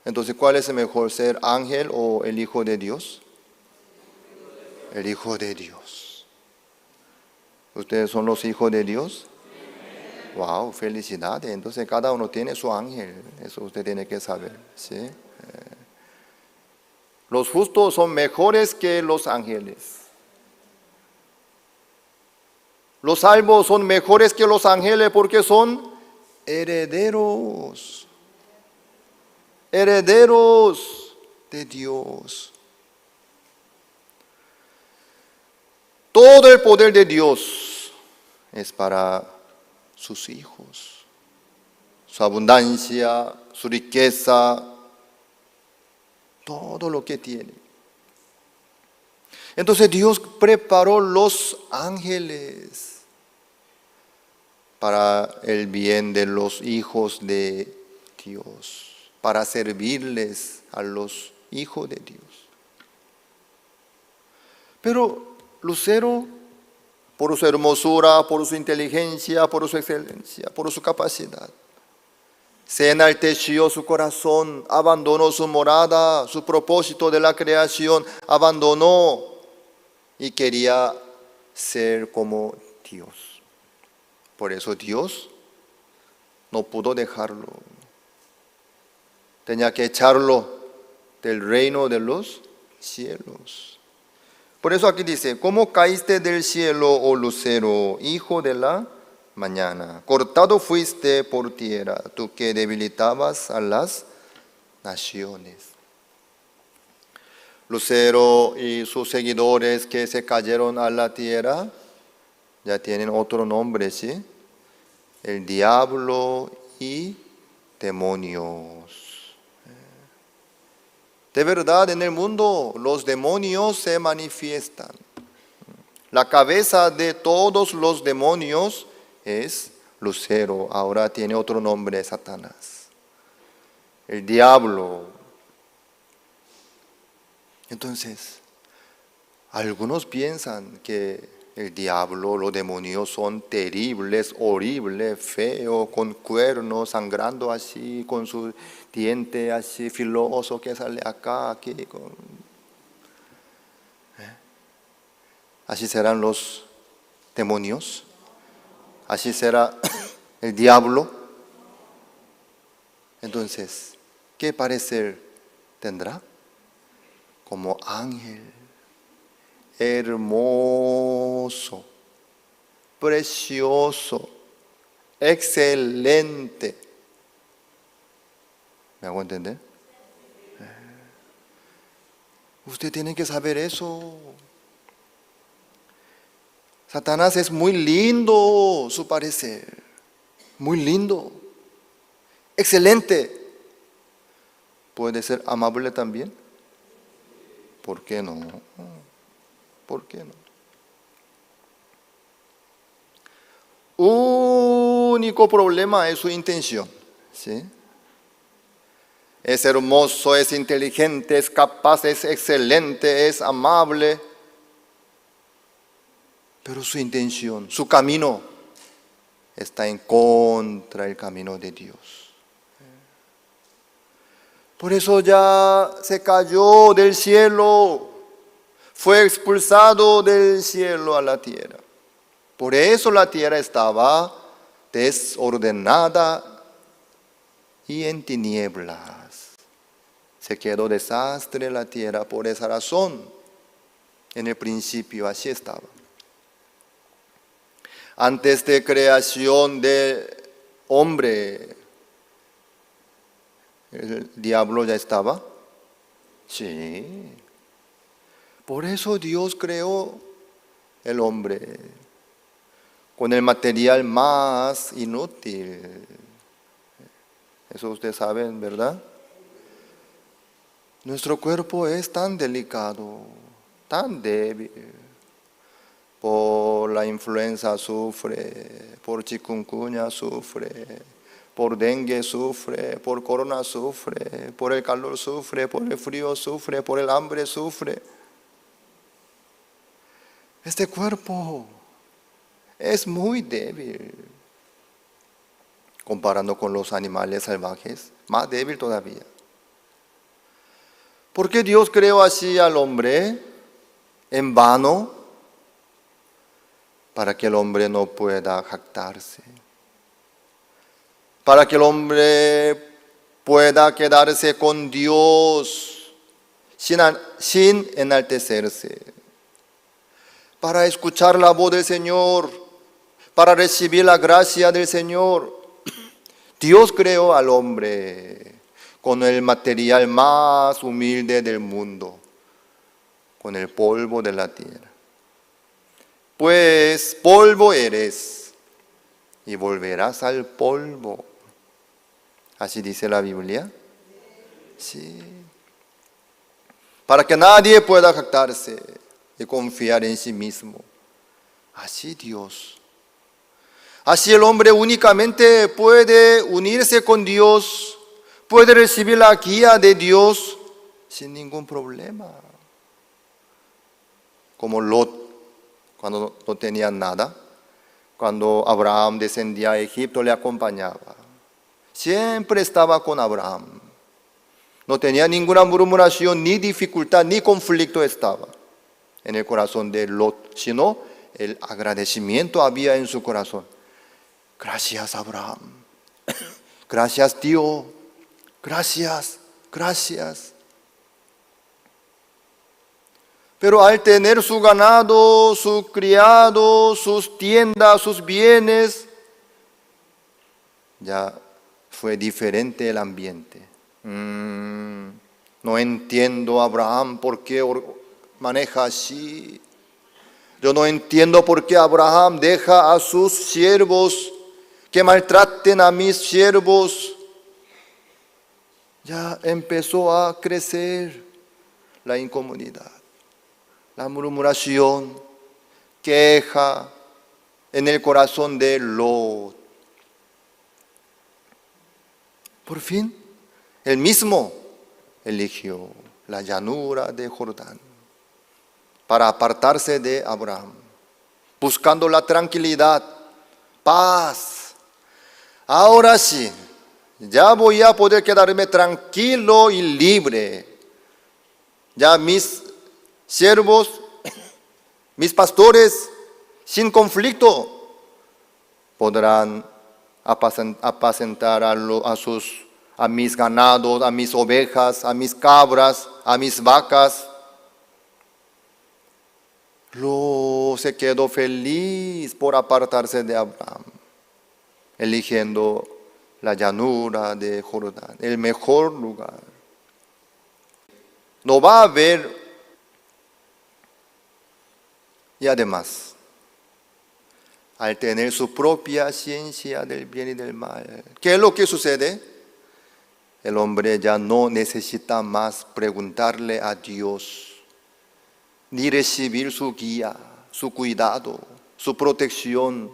Entonces, ¿cuál es mejor, ser ángel o el hijo de Dios? El hijo de Dios. ¿Ustedes son los hijos de Dios? Wow, felicidades. Entonces cada uno tiene su ángel. Eso usted tiene que saber, ¿sí? Los justos son mejores que los ángeles. Los salvos son mejores que los ángeles porque son herederos. Herederos de Dios. Todo el poder de Dios es para sus hijos. Su abundancia, su riqueza, todo lo que tiene. Entonces Dios preparó los ángeles para el bien de los hijos de Dios, para servirles a los hijos de Dios. Pero Lucero, por su hermosura, por su inteligencia, por su excelencia, por su capacidad, se enalteció su corazón, abandonó su morada, su propósito de la creación, abandonó y quería ser como Dios. Por eso Dios no pudo dejarlo. Tenía que echarlo del reino de los cielos. Por eso aquí dice: ¿cómo caíste del cielo, oh lucero, hijo de la mañana? Cortado fuiste por tierra, tú que debilitabas a las naciones. Lucero y sus seguidores que se cayeron a la tierra ya tienen otro nombre, ¿sí? El diablo y demonios. De verdad, en el mundo los demonios se manifiestan. La cabeza de todos los demonios es Lucero, ahora tiene otro nombre, Satanás. El diablo. Entonces, algunos piensan que el diablo, los demonios son terribles, horribles, feos, con cuernos, sangrando así, con su diente así filoso que sale acá, aquí. Así serán los demonios. Así será el diablo. Entonces, ¿qué parecer tendrá? Como ángel, hermoso, precioso, excelente. ¿Me hago entender? Usted tiene que saber eso. Satanás es muy lindo, su parecer, muy lindo, excelente. ¿Puede ser amable también? ¿Por qué no? ¿Por qué no? Único problema es su intención, ¿sí? Es hermoso, es inteligente, es capaz, es excelente, es amable. Pero su intención, su camino, está en contra del camino de Dios. Por eso ya se cayó del cielo, fue expulsado del cielo a la tierra. Por eso la tierra estaba desordenada, y en tinieblas. Se quedó desastre la tierra por esa razón. En el principio así estaba. Antes de creación del hombre, ¿el diablo ya estaba? Sí. Por eso Dios creó el hombre con el material más inútil. Eso ustedes saben, ¿verdad? Nuestro cuerpo es tan delicado, tan débil. Por la influenza sufre, por chikungunya sufre, por dengue sufre, por corona sufre, por el calor sufre, por el frío sufre, por el hambre sufre. Este cuerpo es muy débil, comparando con los animales salvajes, más débil todavía. ¿Por qué Dios creó así al hombre en vano? Para que el hombre no pueda jactarse, para que el hombre pueda quedarse con Dios sin enaltecerse, para escuchar la voz del Señor, para recibir la gracia del Señor. Dios creó al hombre con el material más humilde del mundo, con el polvo de la tierra. Pues polvo eres y volverás al polvo. ¿Así dice la Biblia? Sí. Para que nadie pueda jactarse y confiar en sí mismo. Así Dios. Así el hombre únicamente puede unirse con Dios, puede recibir la guía de Dios sin ningún problema. Como Lot, cuando no tenía nada, cuando Abraham descendía a Egipto, le acompañaba. Siempre estaba con Abraham. No tenía ninguna murmuración, ni dificultad, ni conflicto estaba en el corazón de Lot, sino el agradecimiento había en su corazón. Gracias, Abraham. Gracias, Dios. Gracias, gracias. Pero al tener su ganado, su criado, sus tiendas, sus bienes, ya fue diferente el ambiente. No entiendo, Abraham, por qué maneja así. Yo no entiendo por qué Abraham deja a sus siervos que maltraten a mis siervos. Ya empezó a crecer la incomodidad, la murmuración, queja en el corazón de Lot. Por fin, él mismo eligió la llanura de Jordán para apartarse de Abraham, buscando la tranquilidad, paz. Ahora sí, ya voy a poder quedarme tranquilo y libre. Ya mis siervos, mis pastores, sin conflicto, podrán apacentar a mis ganados, a mis ovejas, a mis cabras, a mis vacas. Lot se quedó feliz por apartarse de Abraham, eligiendo la llanura de Jordán, el mejor lugar. No va a haber. Y además, al tener su propia ciencia del bien y del mal, ¿qué es lo que sucede? El hombre ya no necesita más preguntarle a Dios, ni recibir su guía, su cuidado, su protección,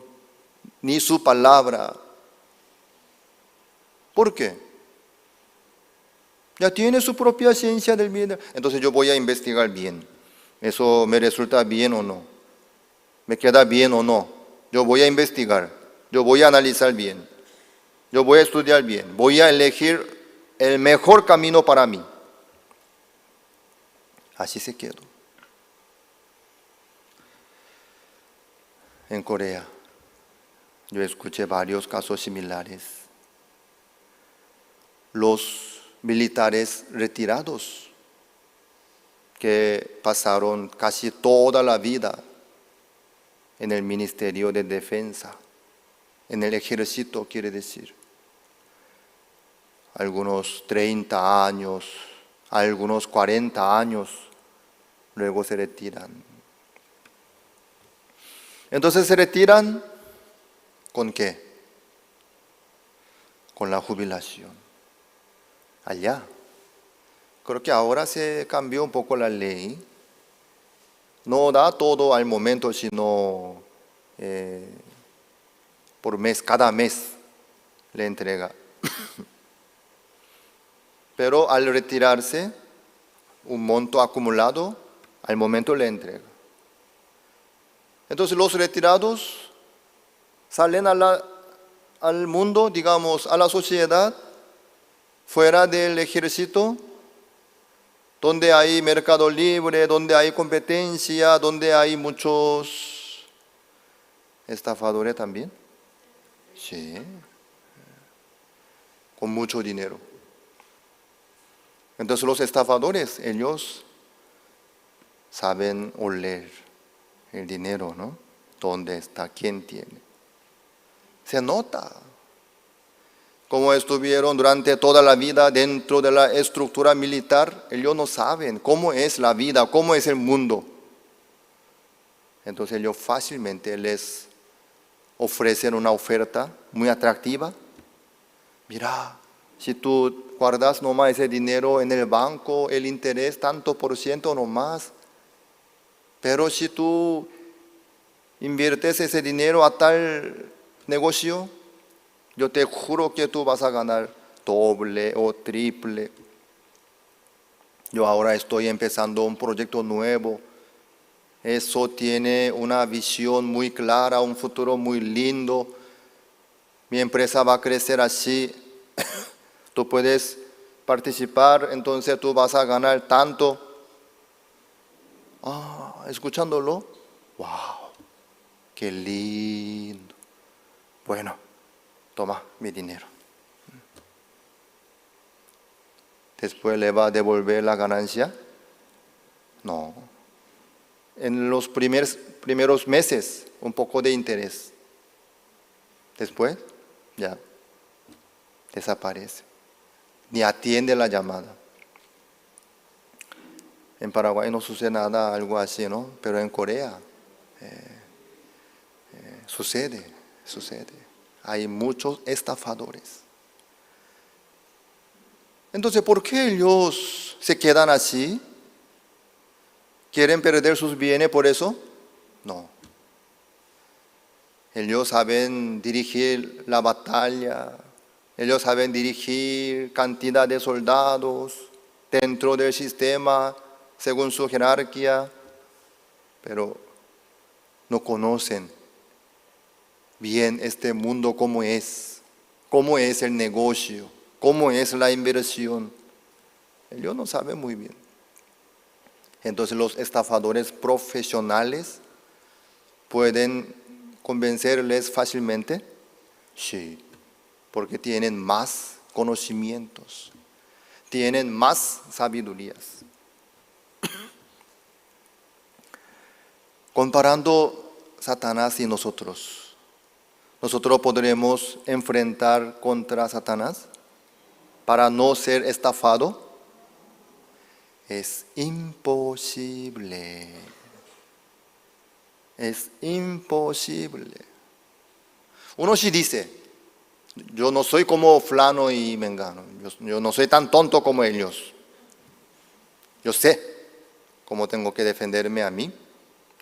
ni su palabra. ¿Por qué? Ya tiene su propia ciencia del bien. Entonces yo voy a investigar bien. ¿Eso me resulta bien o no? ¿Me queda bien o no? Yo voy a investigar. Yo voy a analizar bien. Yo voy a estudiar bien. Voy a elegir el mejor camino para mí. Así se quedó. En Corea, yo escuché varios casos similares. los militares retirados que pasaron casi toda la vida en el Ministerio de Defensa, en el ejército, quiere decir. Algunos 30 años, algunos 40 años, luego se retiran. Entonces se retiran ¿con qué? Con la jubilación. Allá. Creo que ahora se cambió un poco la ley. No da todo al momento, sino por mes, cada mes le entrega. Pero al retirarse, un monto acumulado, al momento le entrega. Entonces los retirados salen al mundo, digamos, a la sociedad, fuera del ejército, donde hay mercado libre, donde hay competencia, donde hay muchos estafadores también. Sí, con mucho dinero. Entonces los estafadores, ellos saben oler el dinero, ¿no? ¿Dónde está? ¿Quién tiene? Se nota. Como estuvieron durante toda la vida dentro de la estructura militar, ellos no saben cómo es la vida, cómo es el mundo. Entonces ellos fácilmente les ofrecen una oferta muy atractiva. Mira, si tú guardas nomás ese dinero en el banco, el interés tanto por ciento nomás. Pero si tú inviertes ese dinero a tal negocio, yo te juro que tú vas a ganar doble o triple. Yo ahora estoy empezando un proyecto nuevo. Eso tiene una visión muy clara, un futuro muy lindo. Mi empresa va a crecer así. Tú puedes participar, entonces tú vas a ganar tanto. Escuchándolo, wow, qué lindo. Bueno, toma mi dinero. ¿Después le va a devolver la ganancia? No. En los primeros meses, un poco de interés. Después, ya, desaparece. Ni atiende la llamada. En Paraguay no sucede nada, algo así, ¿no? Pero en Corea sucede. Hay muchos estafadores. Entonces, ¿por qué ellos se quedan así? ¿Quieren perder sus bienes por eso? No. Ellos saben dirigir la batalla. Ellos saben dirigir cantidad de soldados dentro del sistema según su jerarquía, pero no conocen bien este mundo cómo es el negocio, cómo es la inversión. Ellos no saben muy bien. Entonces los estafadores profesionales pueden convencerles fácilmente. Sí, porque tienen más conocimientos, tienen más sabidurías. Comparando Satanás y nosotros podremos enfrentar contra Satanás para no ser estafado. Es imposible. Es imposible. Uno sí dice, yo no soy como fulano y mengano, yo no soy tan tonto como ellos. Yo sé cómo tengo que defenderme a mí,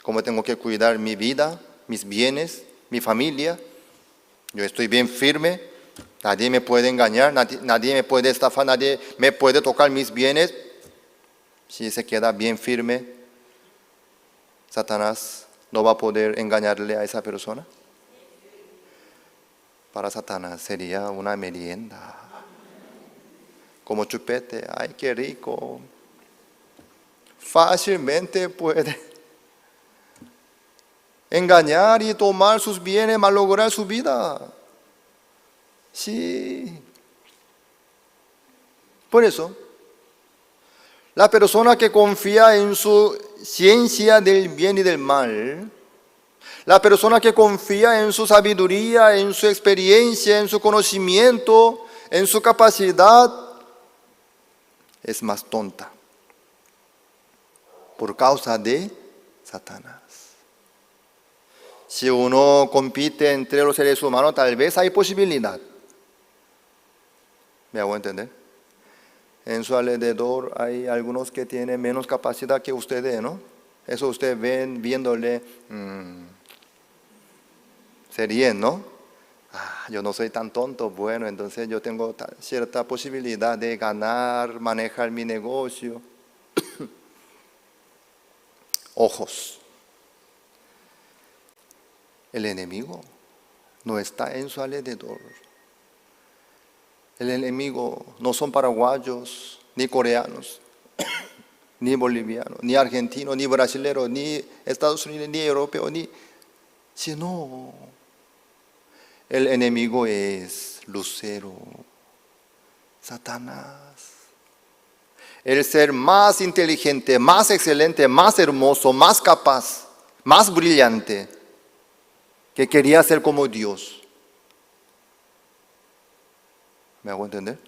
cómo tengo que cuidar mi vida, mis bienes, mi familia. Yo estoy bien firme, nadie me puede engañar, nadie me puede estafar, nadie me puede tocar mis bienes. Si se queda bien firme, Satanás no va a poder engañarle a esa persona. Para Satanás sería una merienda, como chupete. Ay, qué rico. Fácilmente puede engañar y tomar sus bienes, malograr su vida. Sí. Por eso, la persona que confía en su ciencia del bien y del mal, la persona que confía en su sabiduría, en su experiencia, en su conocimiento, en su capacidad, es más tonta por causa de Satanás. Si uno compite entre los seres humanos, tal vez hay posibilidad. ¿Me hago entender? En su alrededor hay algunos que tienen menos capacidad que ustedes, ¿no? Eso ustedes ven viéndole, se ríen, ¿no? Yo no soy tan tonto, bueno, entonces yo tengo cierta posibilidad de ganar, manejar mi negocio. Ojos. El enemigo no está en su alrededor. El enemigo no son paraguayos, ni coreanos, ni bolivianos, ni argentinos, ni brasileños, ni Estados Unidos, ni europeos, sino el enemigo es Lucero, Satanás. El ser más inteligente, más excelente, más hermoso, más capaz, más brillante, que quería ser como Dios. ¿Me hago entender?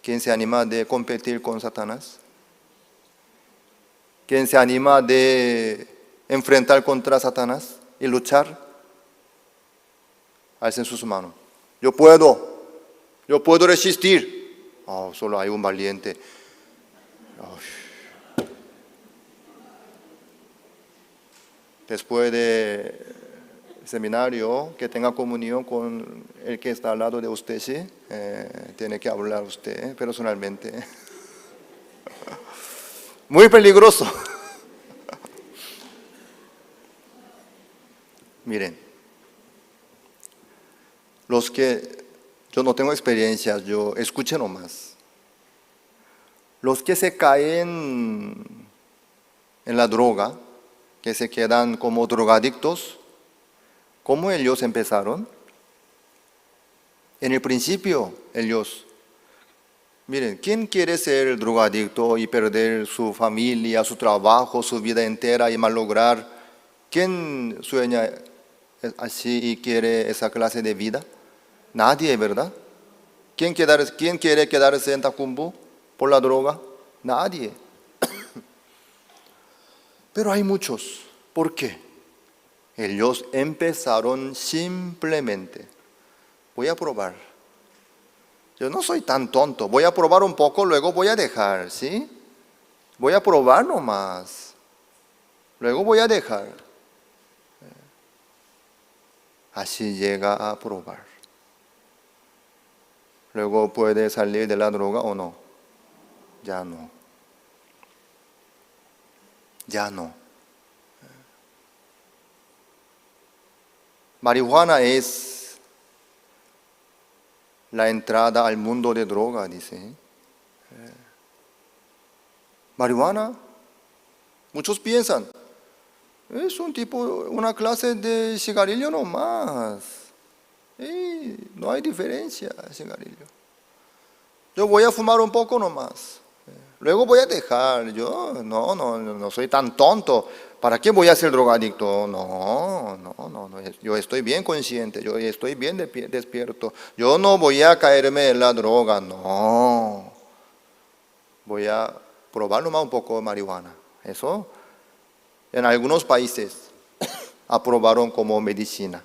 ¿Quién se anima de competir con Satanás? ¿Quién se anima de enfrentar contra Satanás y luchar? Alcen sus manos. Yo puedo resistir. Solo hay un valiente. Después de seminario, que tenga comunión con el que está al lado de usted, ¿sí? Tiene que hablar usted personalmente. Muy peligroso. Miren, los que, yo no tengo experiencia, yo escuché nomás. Los que se caen en la droga, que se quedan como drogadictos, ¿cómo ellos empezaron? En el principio, ellos, miren, ¿quién quiere ser drogadicto y perder su familia, su trabajo, su vida entera y malograr? ¿Quién sueña así y quiere esa clase de vida? Nadie, ¿verdad? ¿Quién quiere quedarse en Tacumbo por la droga? Nadie. Pero hay muchos. ¿Por qué? Ellos empezaron simplemente, voy a probar. Yo no soy tan tonto, voy a probar un poco, luego voy a dejar, ¿sí? Voy a probar nomás, luego voy a dejar. Así llega a probar. Luego puede salir de la droga o no. Ya no. Ya no. Marihuana es la entrada al mundo de droga, dice. Marihuana, muchos piensan, es una clase de cigarrillo nomás. No hay diferencia, cigarrillo. Yo voy a fumar un poco nomás. Luego voy a dejar. Yo no soy tan tonto. ¿Para qué voy a ser drogadicto? No. Yo estoy bien consciente, yo estoy bien despierto. Yo no voy a caerme en la droga, no. Voy a probar nomás un poco de marihuana. Eso en algunos países aprobaron como medicina.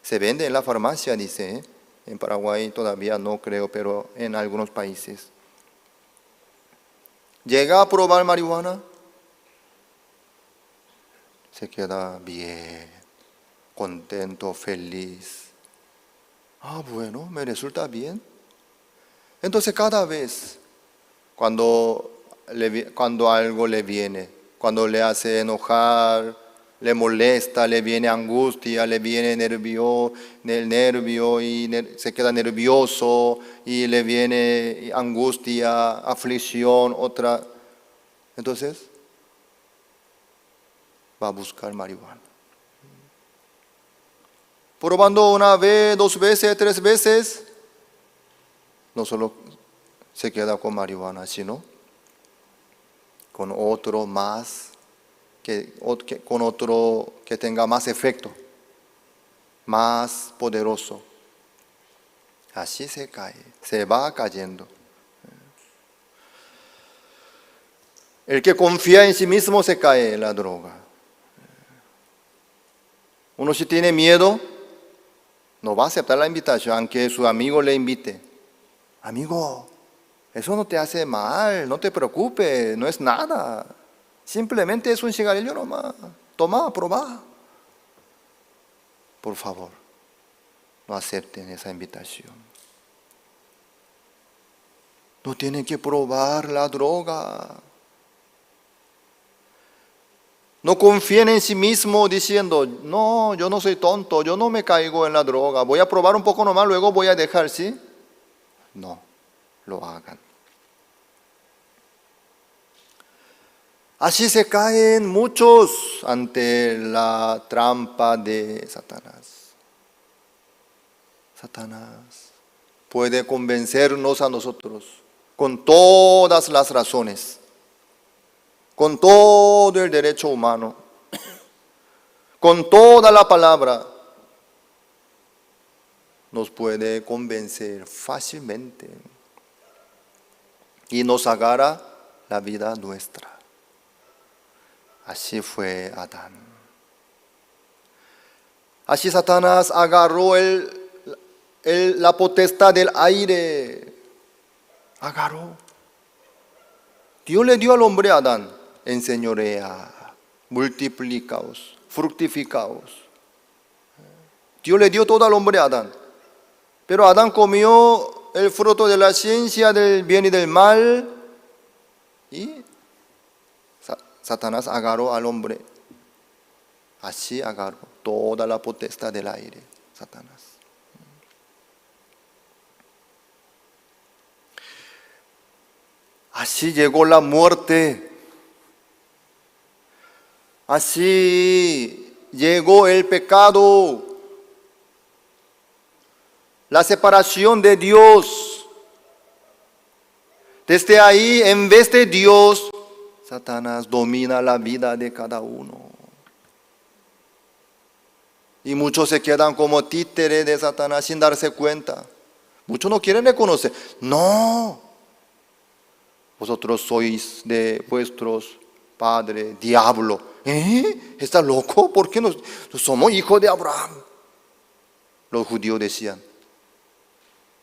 Se vende en la farmacia, dice. En Paraguay todavía no creo, pero en algunos países. Llega a probar marihuana, se queda bien, contento, feliz. Bueno, me resulta bien. Entonces cada vez, cuando algo le viene, cuando le hace enojar, le molesta, le viene angustia, le viene el nervio y se queda nervioso y le viene angustia, aflicción, otra. Entonces, va a buscar marihuana. Probando una vez, 2 veces, 3 veces, no solo se queda con marihuana, sino con otro más, con otro que tenga más efecto, más poderoso. Así se cae, se va cayendo. El que confía en sí mismo se cae en la droga. Uno si tiene miedo, no va a aceptar la invitación, aunque su amigo le invite. Amigo, eso no te hace mal, no te preocupes, no es nada. Simplemente es un cigarrillo nomás. Toma, probá. Por favor, no acepten esa invitación. No tienen que probar la droga. No confíen en sí mismo diciendo, no, yo no soy tonto, yo no me caigo en la droga, voy a probar un poco nomás, luego voy a dejar, ¿sí? No, lo hagan. Así se caen muchos ante la trampa de Satanás. Satanás puede convencernos a nosotros con todas las razones, con todo el derecho humano, con toda la palabra, nos puede convencer fácilmente y nos agarra la vida nuestra. Así fue Adán. Así Satanás agarró la potestad del aire. Agarró. Dios le dio al hombre a Adán, enseñorea, multiplicaos, fructificaos. Dios le dio todo al hombre a Adán. Pero Adán comió el fruto de la ciencia del bien y del mal y Satanás agarró al hombre. Así agarró toda la potestad del aire, Satanás. Así llegó la muerte. Así llegó el pecado. La separación de Dios. Desde ahí, en vez de Dios, Satanás domina la vida de cada uno. Y muchos se quedan como títeres de Satanás sin darse cuenta. Muchos no quieren reconocer. No. Vosotros sois de vuestros padres, diablo. ¿Está loco? ¿Por qué no somos hijos de Abraham? Los judíos decían.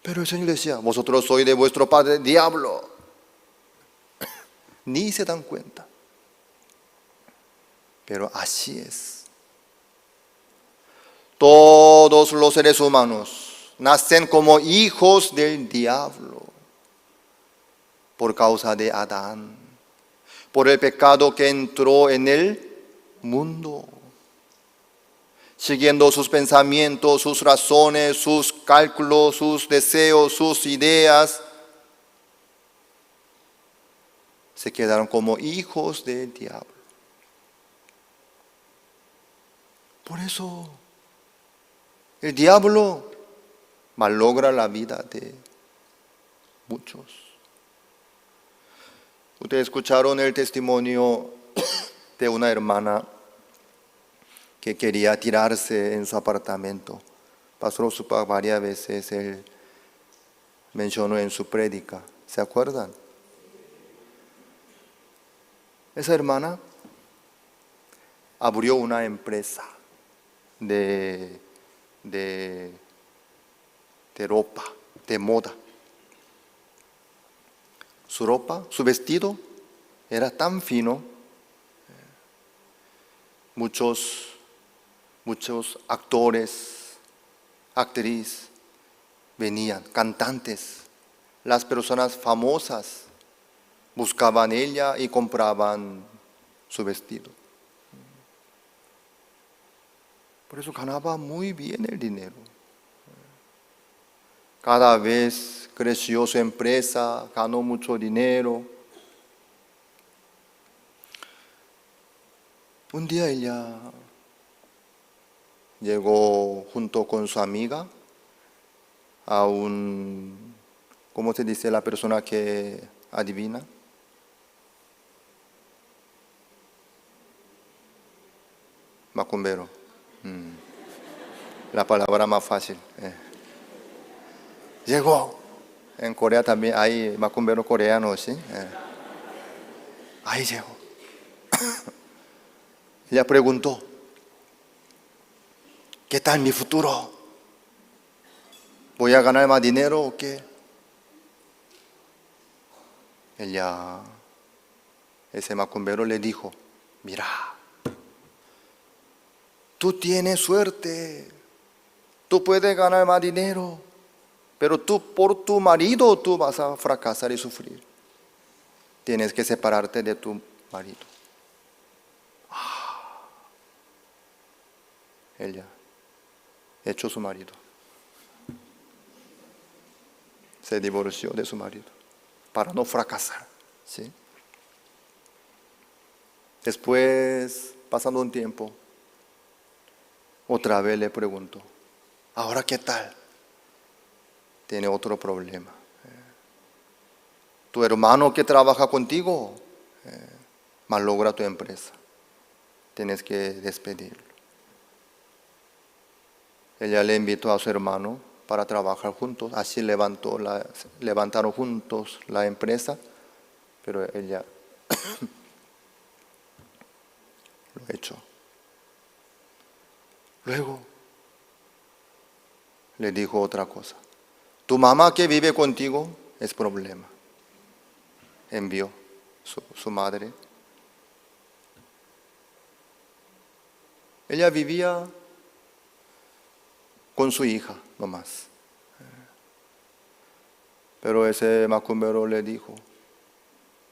Pero el Señor decía, vosotros sois de vuestro padre, diablo. Ni se dan cuenta. Pero así es. Todos los seres humanos nacen como hijos del diablo por causa de Adán, por el pecado que entró en el mundo, siguiendo sus pensamientos, sus razones, sus cálculos, sus deseos, sus ideas, se quedaron como hijos del diablo. Por eso el diablo malogra la vida de muchos. Ustedes escucharon el testimonio de una hermana que quería tirarse en su apartamento. Pastor Supa varias veces él mencionó en su prédica. ¿Se acuerdan? Esa hermana abrió una empresa de ropa, de moda. Su ropa, su vestido era tan fino. Muchos actores, actrices venían, cantantes, las personas famosas buscaban ella y compraban su vestido. Por eso ganaba muy bien el dinero. Cada vez creció su empresa, ganó mucho dinero. Un día ella llegó junto con su amiga a un ¿Cómo se dice la persona que adivina? Macumbero. La palabra más fácil. Llegó. En Corea también hay macumberos coreanos, ¿sí? Ahí llegó. Ella preguntó, ¿qué tal mi futuro? ¿Voy a ganar más dinero o qué? Ese macumbero le dijo, mira, tú tienes suerte, tú puedes ganar más dinero, pero tú por tu marido tú vas a fracasar y sufrir. Tienes que separarte de tu marido. Ella echó su marido. Se divorció de su marido para no fracasar, ¿sí? Después, pasando un tiempo, otra vez le preguntó, ¿ahora qué tal? Tiene otro problema. Tu hermano que trabaja contigo malogra tu empresa. Tienes que despedirlo. Ella le invitó a su hermano para trabajar juntos. Así levantaron juntos la empresa, pero ella lo echó. Luego le dijo otra cosa. Tu mamá que vive contigo es problema. Envió su madre. Ella vivía con su hija nomás. Pero ese macumbero le dijo,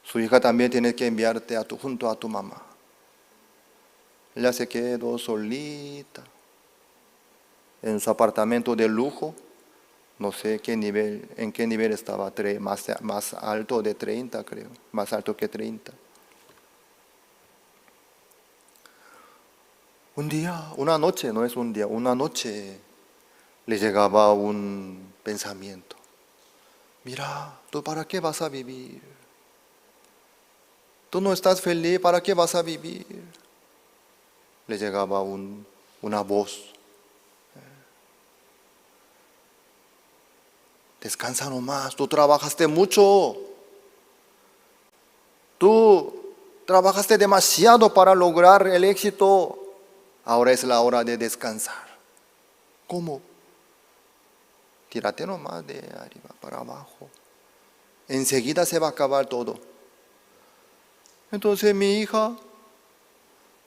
su hija también tiene que enviarte junto a tu mamá. Ella se quedó solita en su apartamento de lujo. No sé en qué nivel estaba, más alto de 30 creo, más alto que 30. Una noche le llegaba un pensamiento. Mira, ¿tú para qué vas a vivir? Tú no estás feliz, ¿para qué vas a vivir? Le llegaba una voz. Descansa nomás, tú trabajaste mucho. Tú trabajaste demasiado para lograr el éxito. Ahora es la hora de descansar. ¿Cómo? Tírate nomás de arriba para abajo. Enseguida se va a acabar todo. Entonces, mi hija,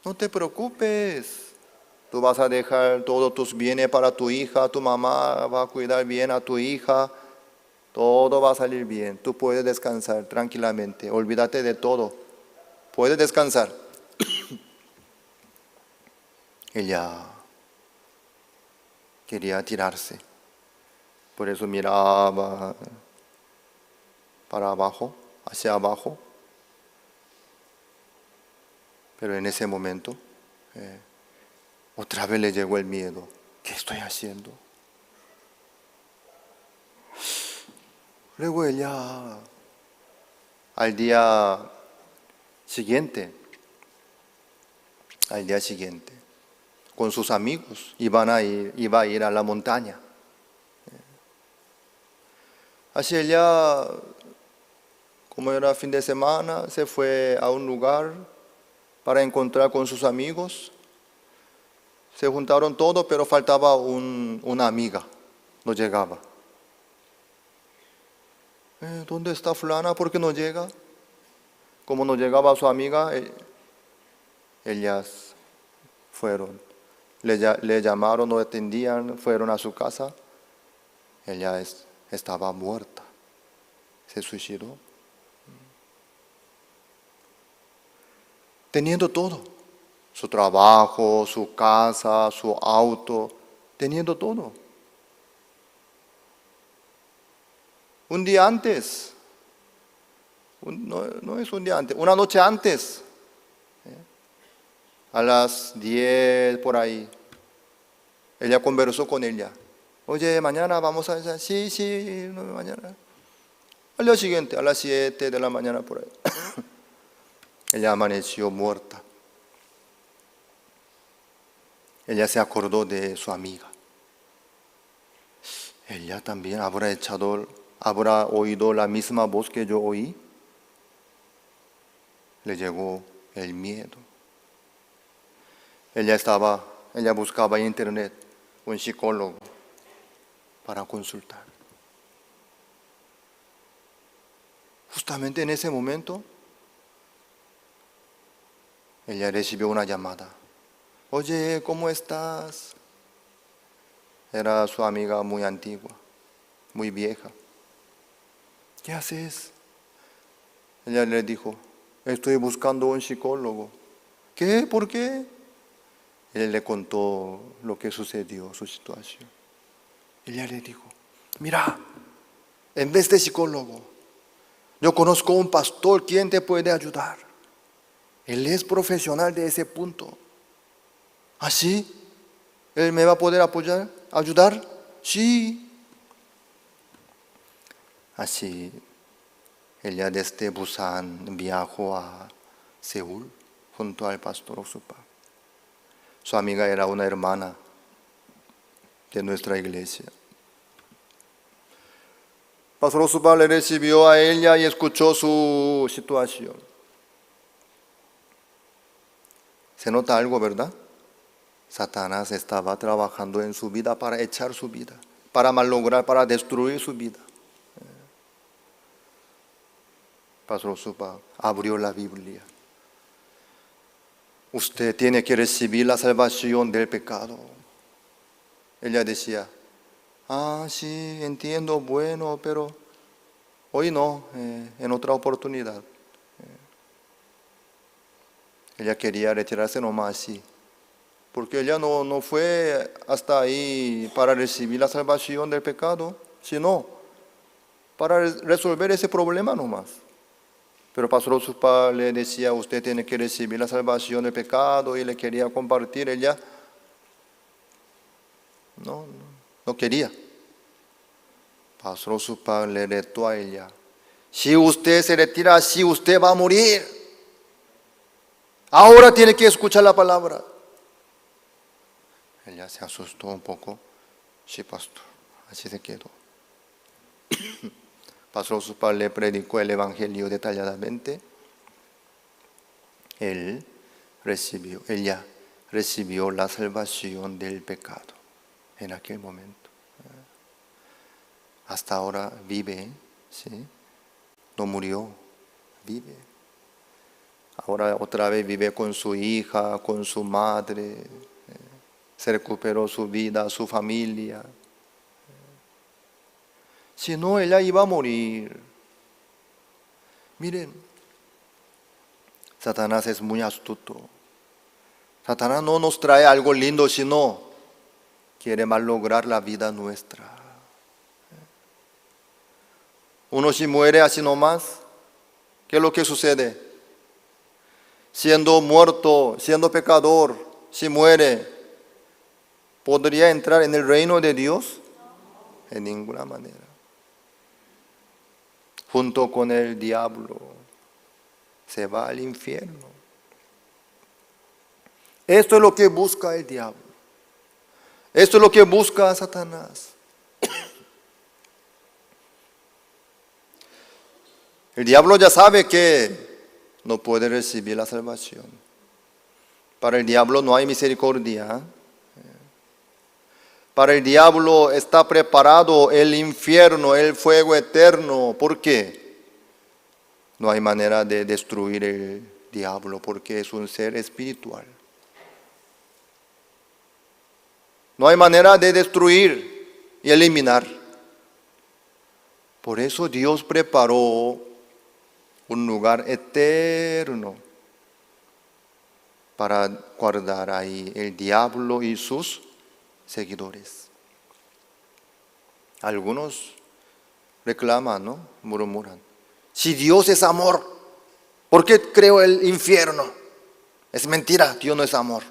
no te preocupes. Tú vas a dejar todos tus bienes para tu hija, tu mamá va a cuidar bien a tu hija. Todo va a salir bien. Tú puedes descansar tranquilamente. Olvídate de todo. Puedes descansar. Ella quería tirarse. Por eso miraba para abajo, hacia abajo. Pero en ese momento, otra vez le llegó el miedo. ¿Qué estoy haciendo? Luego ella, al día siguiente, con sus amigos, iba a ir a la montaña. Así ella, como era fin de semana, se fue a un lugar para encontrar con sus amigos. Se juntaron todos, pero faltaba una amiga, no llegaba. ¿Dónde está fulana? ¿Por qué no llega? Como no llegaba su amiga, ellas fueron. Le llamaron, no atendían, fueron a su casa. Ella estaba muerta. Se suicidó. Teniendo todo. Su trabajo, su casa, su auto. Teniendo todo. Un día antes, no es un día antes, una noche antes, a las 10 por ahí, ella conversó con ella. Oye, mañana vamos a... Sí, mañana. Al día siguiente, a las 7 de la mañana por ahí, ella amaneció muerta. Ella se acordó de su amiga. Ella también habrá oído la misma voz que yo oí. Le llegó el miedo. Ella buscaba en internet un psicólogo para consultar. Justamente en ese momento, ella recibió una llamada. Oye, ¿cómo estás? Era su amiga muy antigua, muy vieja. ¿Qué haces? Ella le dijo, estoy buscando un psicólogo. ¿Qué? ¿Por qué? Él le contó lo que sucedió, su situación. Ella le dijo, mira, en vez de psicólogo, yo conozco un pastor quien te puede ayudar. Él es profesional de ese punto. ¿Así? ¿Él me va a poder apoyar? ¿Ayudar? Sí. Así, ella desde Busan viajó a Seúl junto al pastor Oksupa. Su amiga era una hermana de nuestra iglesia. Pastor Oksupa le recibió a ella y escuchó su situación. Se nota algo, ¿verdad? Satanás estaba trabajando en su vida para echar su vida, para malograr, para destruir su vida. Pastor Oksupa abrió la Biblia. Usted tiene que recibir la salvación del pecado. Ella decía, sí, entiendo, bueno, pero hoy no, en otra oportunidad. Ella quería retirarse nomás así, porque ella no fue hasta ahí para recibir la salvación del pecado, sino para resolver ese problema nomás. Pero Pastor Oksupa le decía, usted tiene que recibir la salvación del pecado, y le quería compartir. Ella no quería. Pastor Oksupa le retó a ella, si usted se retira así, usted va a morir. Ahora tiene que escuchar la palabra. Ella se asustó un poco. Sí, pastor. Así se quedó. Pastor Oksupa le predicó el evangelio detalladamente. Ella recibió la salvación del pecado en aquel momento. Hasta ahora vive, ¿sí? No murió, vive. Ahora otra vez vive con su hija, con su madre. Se recuperó su vida, su familia. Si no, ella iba a morir. Miren, Satanás es muy astuto. Satanás no nos trae algo lindo, sino quiere malograr la vida nuestra. Uno si muere así nomás, ¿qué es lo que sucede? Siendo muerto, siendo pecador, si muere, ¿podría entrar en el reino de Dios? En ninguna manera. Junto con el diablo, se va al infierno. Esto es lo que busca el diablo. Esto es lo que busca Satanás. El diablo ya sabe que no puede recibir la salvación. Para el diablo no hay misericordia. Para el diablo está preparado el infierno, el fuego eterno. ¿Por qué? No hay manera de destruir el diablo porque es un ser espiritual. No hay manera de destruir y eliminar. Por eso Dios preparó un lugar eterno para guardar ahí el diablo y sus seguidores. Algunos reclaman, ¿no? Murmuran. Si Dios es amor, ¿por qué creó el infierno? Es mentira, Dios no es amor.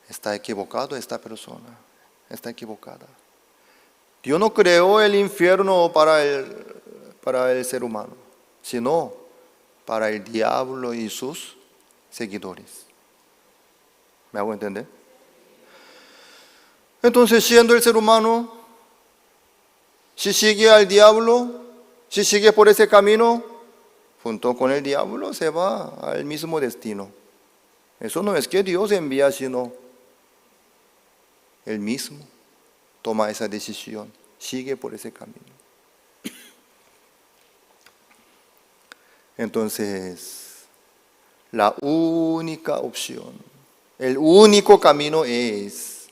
Está equivocado esta persona, está equivocada. Dios no creó el infierno para el ser humano, sino para el diablo y sus seguidores. ¿Me hago entender? Entonces, siendo el ser humano, si sigue al diablo, si sigue por ese camino, junto con el diablo se va al mismo destino. Eso no es que Dios envía, sino Él mismo toma esa decisión, sigue por ese camino. Entonces, la única opción, el único camino es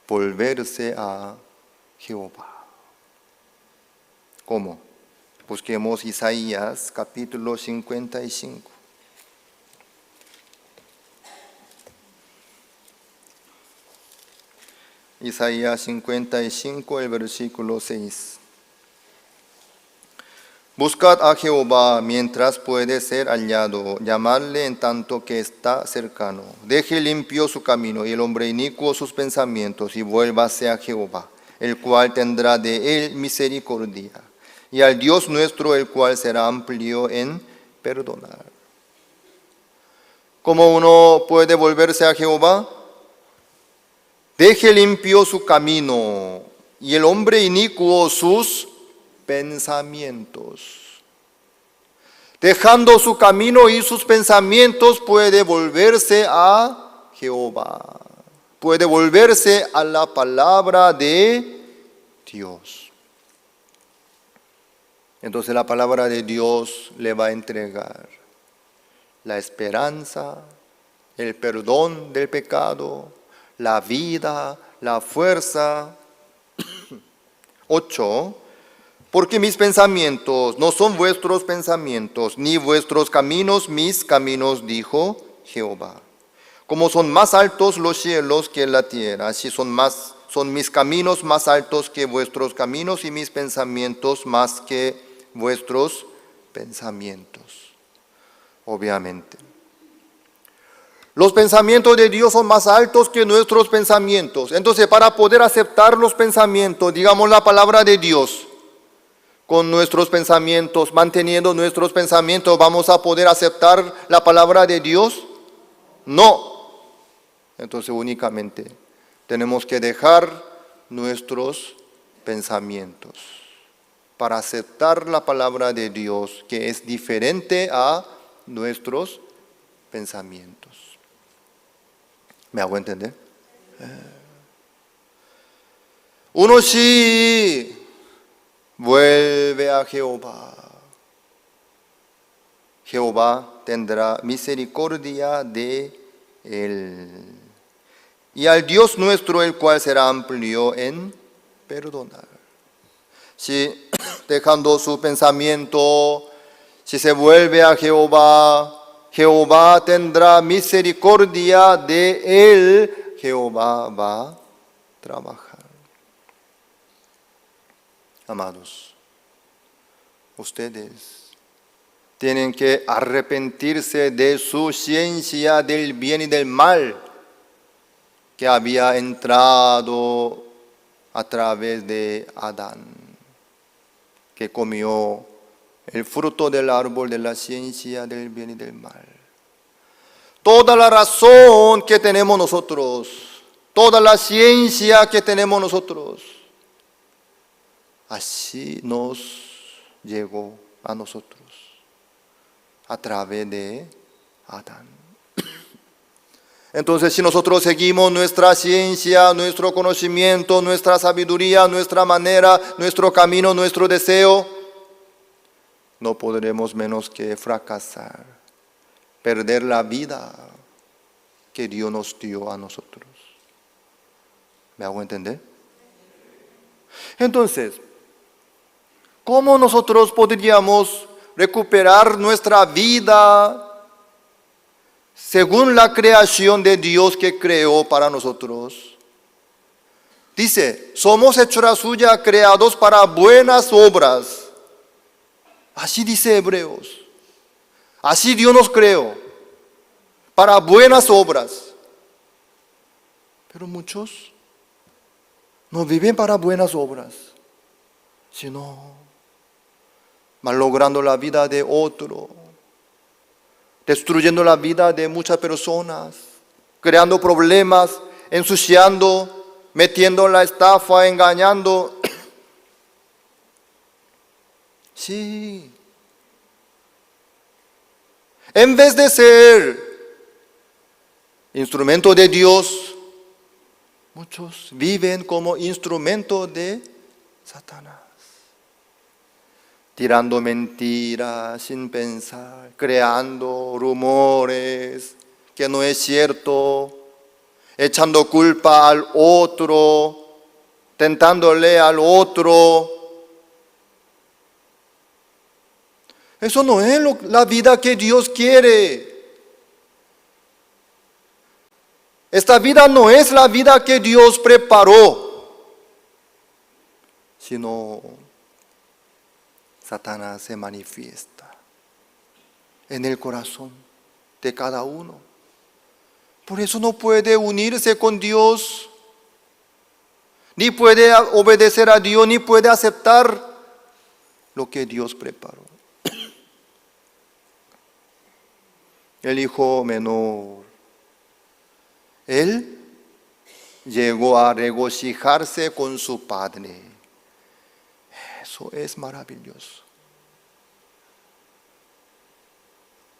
volverse a Jehová. ¿Cómo? Busquemos Isaías capítulo 55. Isaías 55, el versículo 6. Buscad a Jehová mientras puede ser hallado, llamadle en tanto que está cercano. Deje limpio su camino y el hombre inicuo sus pensamientos, y vuélvase a Jehová, el cual tendrá de él misericordia, y al Dios nuestro, el cual será amplio en perdonar. ¿Cómo uno puede volverse a Jehová? Deje limpio su camino y el hombre inicuo sus pensamientos. Dejando su camino y sus pensamientos puede volverse a Jehová. Puede volverse a la palabra de Dios. Entonces la palabra de Dios le va a entregar la esperanza, el perdón del pecado, la vida, la fuerza. 8. Porque mis pensamientos no son vuestros pensamientos, ni vuestros caminos mis caminos, dijo Jehová. Como son más altos los cielos que la tierra, así son mis caminos más altos que vuestros caminos, y mis pensamientos más que vuestros pensamientos. Obviamente, los pensamientos de Dios son más altos que nuestros pensamientos. Entonces, para poder aceptar los pensamientos, digamos la palabra de Dios, con nuestros pensamientos, manteniendo nuestros pensamientos, ¿vamos a poder aceptar la palabra de Dios? No. Entonces, únicamente tenemos que dejar nuestros pensamientos para aceptar la palabra de Dios, que es diferente a nuestros pensamientos. ¿Me hago entender? Uno sí vuelve a Jehová. Jehová tendrá misericordia de él. Y al Dios nuestro, el cual será amplio en perdonar. Si dejando su pensamiento, si se vuelve a Jehová, Jehová tendrá misericordia de él. Jehová va a trabajar. Amados, ustedes tienen que arrepentirse de su ciencia del bien y del mal que había entrado a través de Adán, que comió el fruto del árbol de la ciencia del bien y del mal. Toda la razón que tenemos nosotros, toda la ciencia que tenemos nosotros, así nos llegó a nosotros, a través de Adán. Entonces, si nosotros seguimos nuestra ciencia, nuestro conocimiento, nuestra sabiduría, nuestra manera, nuestro camino, nuestro deseo, no podremos menos que fracasar, perder la vida que Dios nos dio a nosotros. ¿Me hago entender? Entonces, ¿cómo nosotros podríamos recuperar nuestra vida según la creación de Dios que creó para nosotros? Dice, somos hechura suya, creados para buenas obras. Así dice Hebreos. Así Dios nos creó, para buenas obras. Pero muchos no viven para buenas obras, sino malogrando la vida de otro, destruyendo la vida de muchas personas, creando problemas, ensuciando, metiendo la estafa, engañando. Sí. En vez de ser instrumento de Dios, muchos viven como instrumento de Satanás, tirando mentiras sin pensar, creando rumores que no es cierto, echando culpa al otro, tentándole al otro. Eso no es la vida que Dios quiere. Esta vida no es la vida que Dios preparó, sino Satanás se manifiesta en el corazón de cada uno. Por eso no puede unirse con Dios, ni puede obedecer a Dios, ni puede aceptar lo que Dios preparó. El hijo menor, él llegó a regocijarse con su padre. Eso es maravilloso.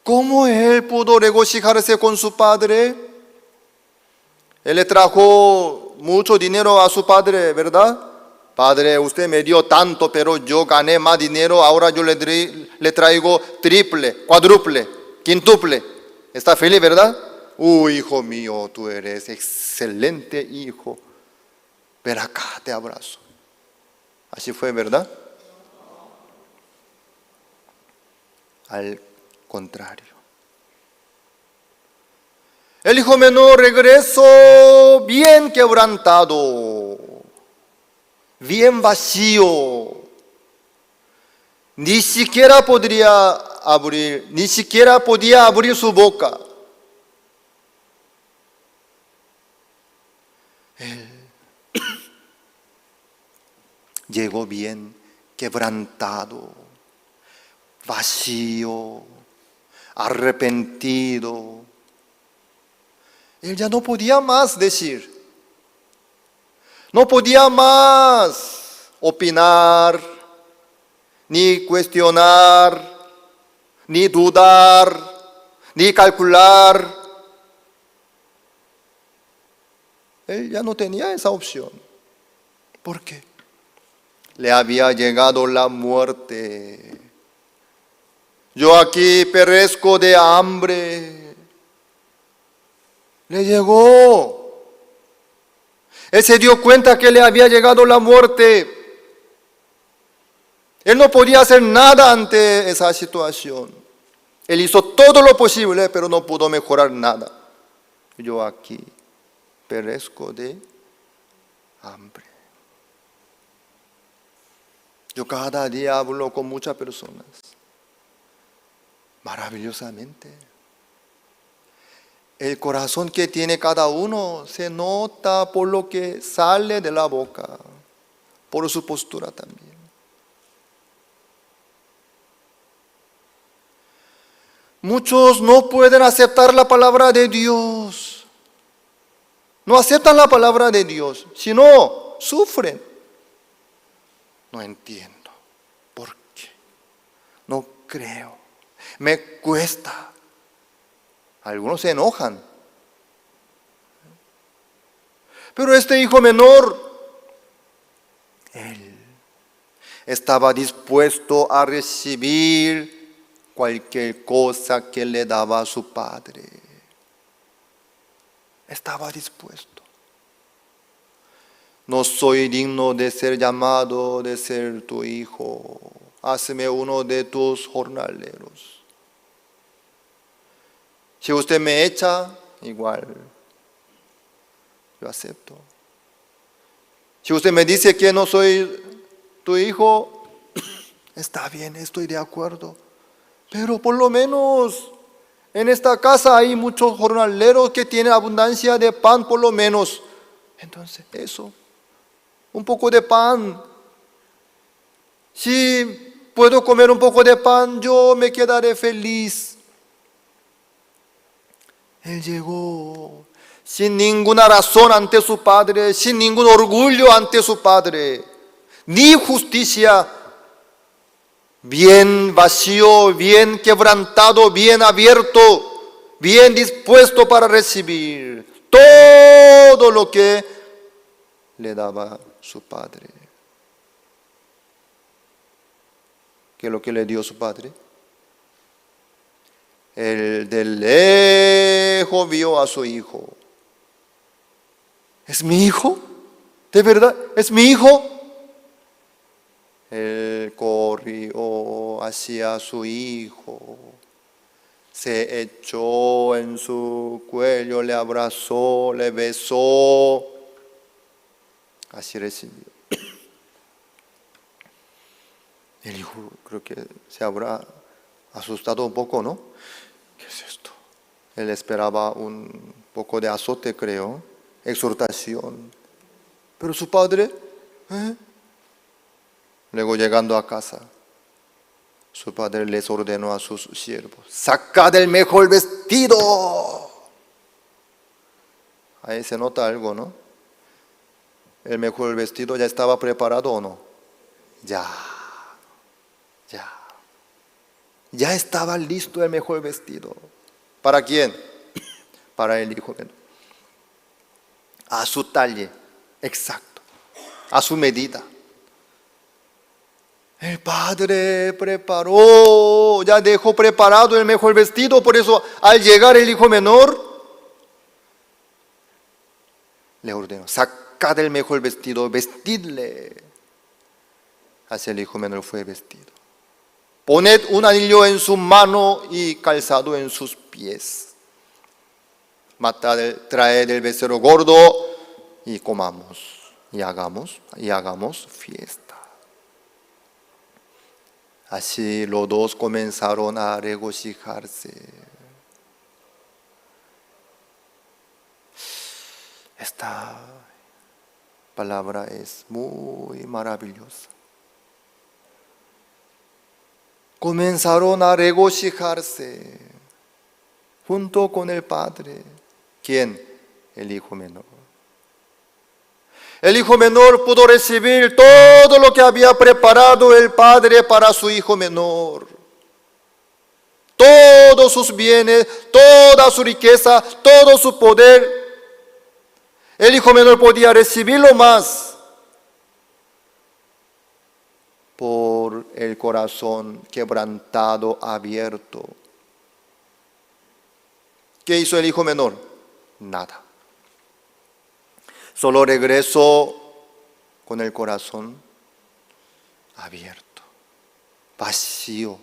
¿Cómo él pudo regocijarse con su padre? Él le trajo mucho dinero a su padre, ¿verdad? Padre, usted me dio tanto, pero yo gané más dinero, ahora yo le traigo triple, cuádruple, quíntuple. ¿Está feliz, verdad? Hijo mío, tú eres excelente hijo. Ven acá, te abrazo. Así fue, ¿verdad? Al contrario. El hijo menor regresó bien quebrantado, bien vacío. Ni siquiera podía abrir su boca. Él llegó bien quebrantado, vacío, arrepentido. Él ya no podía más decir, no podía más opinar, ni cuestionar, ni dudar, ni calcular. Él ya no tenía esa opción. ¿Por qué? Le había llegado la muerte. Yo aquí perezco de hambre. Le llegó. Él se dio cuenta que le había llegado la muerte. Él no podía hacer nada ante esa situación. Él hizo todo lo posible, pero no pudo mejorar nada. Yo aquí perezco de hambre. Yo cada día hablo con muchas personas. Maravillosamente. El corazón que tiene cada uno se nota por lo que sale de la boca, por su postura también. Muchos no pueden aceptar la palabra de Dios. No aceptan la palabra de Dios, sino sufren. No entiendo por qué. No creo. Me cuesta. Algunos se enojan. Pero este hijo menor, él estaba dispuesto a recibir cualquier cosa que le daba su padre. Estaba dispuesto. No soy digno de ser llamado, de ser tu hijo. Hazme uno de tus jornaleros. Si usted me echa, igual, yo acepto. Si usted me dice que no soy tu hijo, está bien, estoy de acuerdo. Pero por lo menos en esta casa hay muchos jornaleros que tienen abundancia de pan, por lo menos. Entonces, eso. un poco de pan. Si puedo comer un poco de pan, yo me quedaré feliz. Él llegó sin ninguna razón ante su padre, sin ningún orgullo ante su padre, ni justicia. Bien vacío, bien quebrantado, bien abierto, bien dispuesto para recibir todo lo que le daba su padre. ¿Qué es lo que le dio su padre? Él de lejos vio a su hijo. ¿Es mi hijo? ¿De verdad? ¿Es mi hijo? Él corrió hacia su hijo, se echó en su cuello, le abrazó, le besó. Así recibió. El hijo creo que se habrá asustado un poco, ¿no? ¿Qué es esto? Él esperaba un poco de azote, creo, exhortación. Pero su padre, luego llegando a casa, su padre les ordenó a sus siervos: sacad el mejor vestido. Ahí se nota algo, ¿no? El mejor vestido ya estaba preparado, ¿o no? Ya estaba listo el mejor vestido. ¿Para quién? Para el hijo menor. A su talle, exacto, a su medida. El padre preparó, ya dejó preparado el mejor vestido, por eso al llegar el hijo menor, le ordenó: sacad el mejor vestido, vestidle. Así el hijo menor fue vestido. Poned un anillo en su mano y calzado en sus pies. Traed el becerro gordo y comamos y hagamos fiesta. Así los dos comenzaron a regocijarse. Esta palabra es muy maravillosa. Comenzaron a regocijarse junto con el padre. ¿Quién? El hijo menor. El hijo menor pudo recibir todo lo que había preparado el padre para su hijo menor. Todos sus bienes, toda su riqueza, todo su poder. El hijo menor podía recibirlo más por el corazón quebrantado, abierto. ¿Qué hizo el hijo menor? Nada. Solo regresó con el corazón abierto, vacío,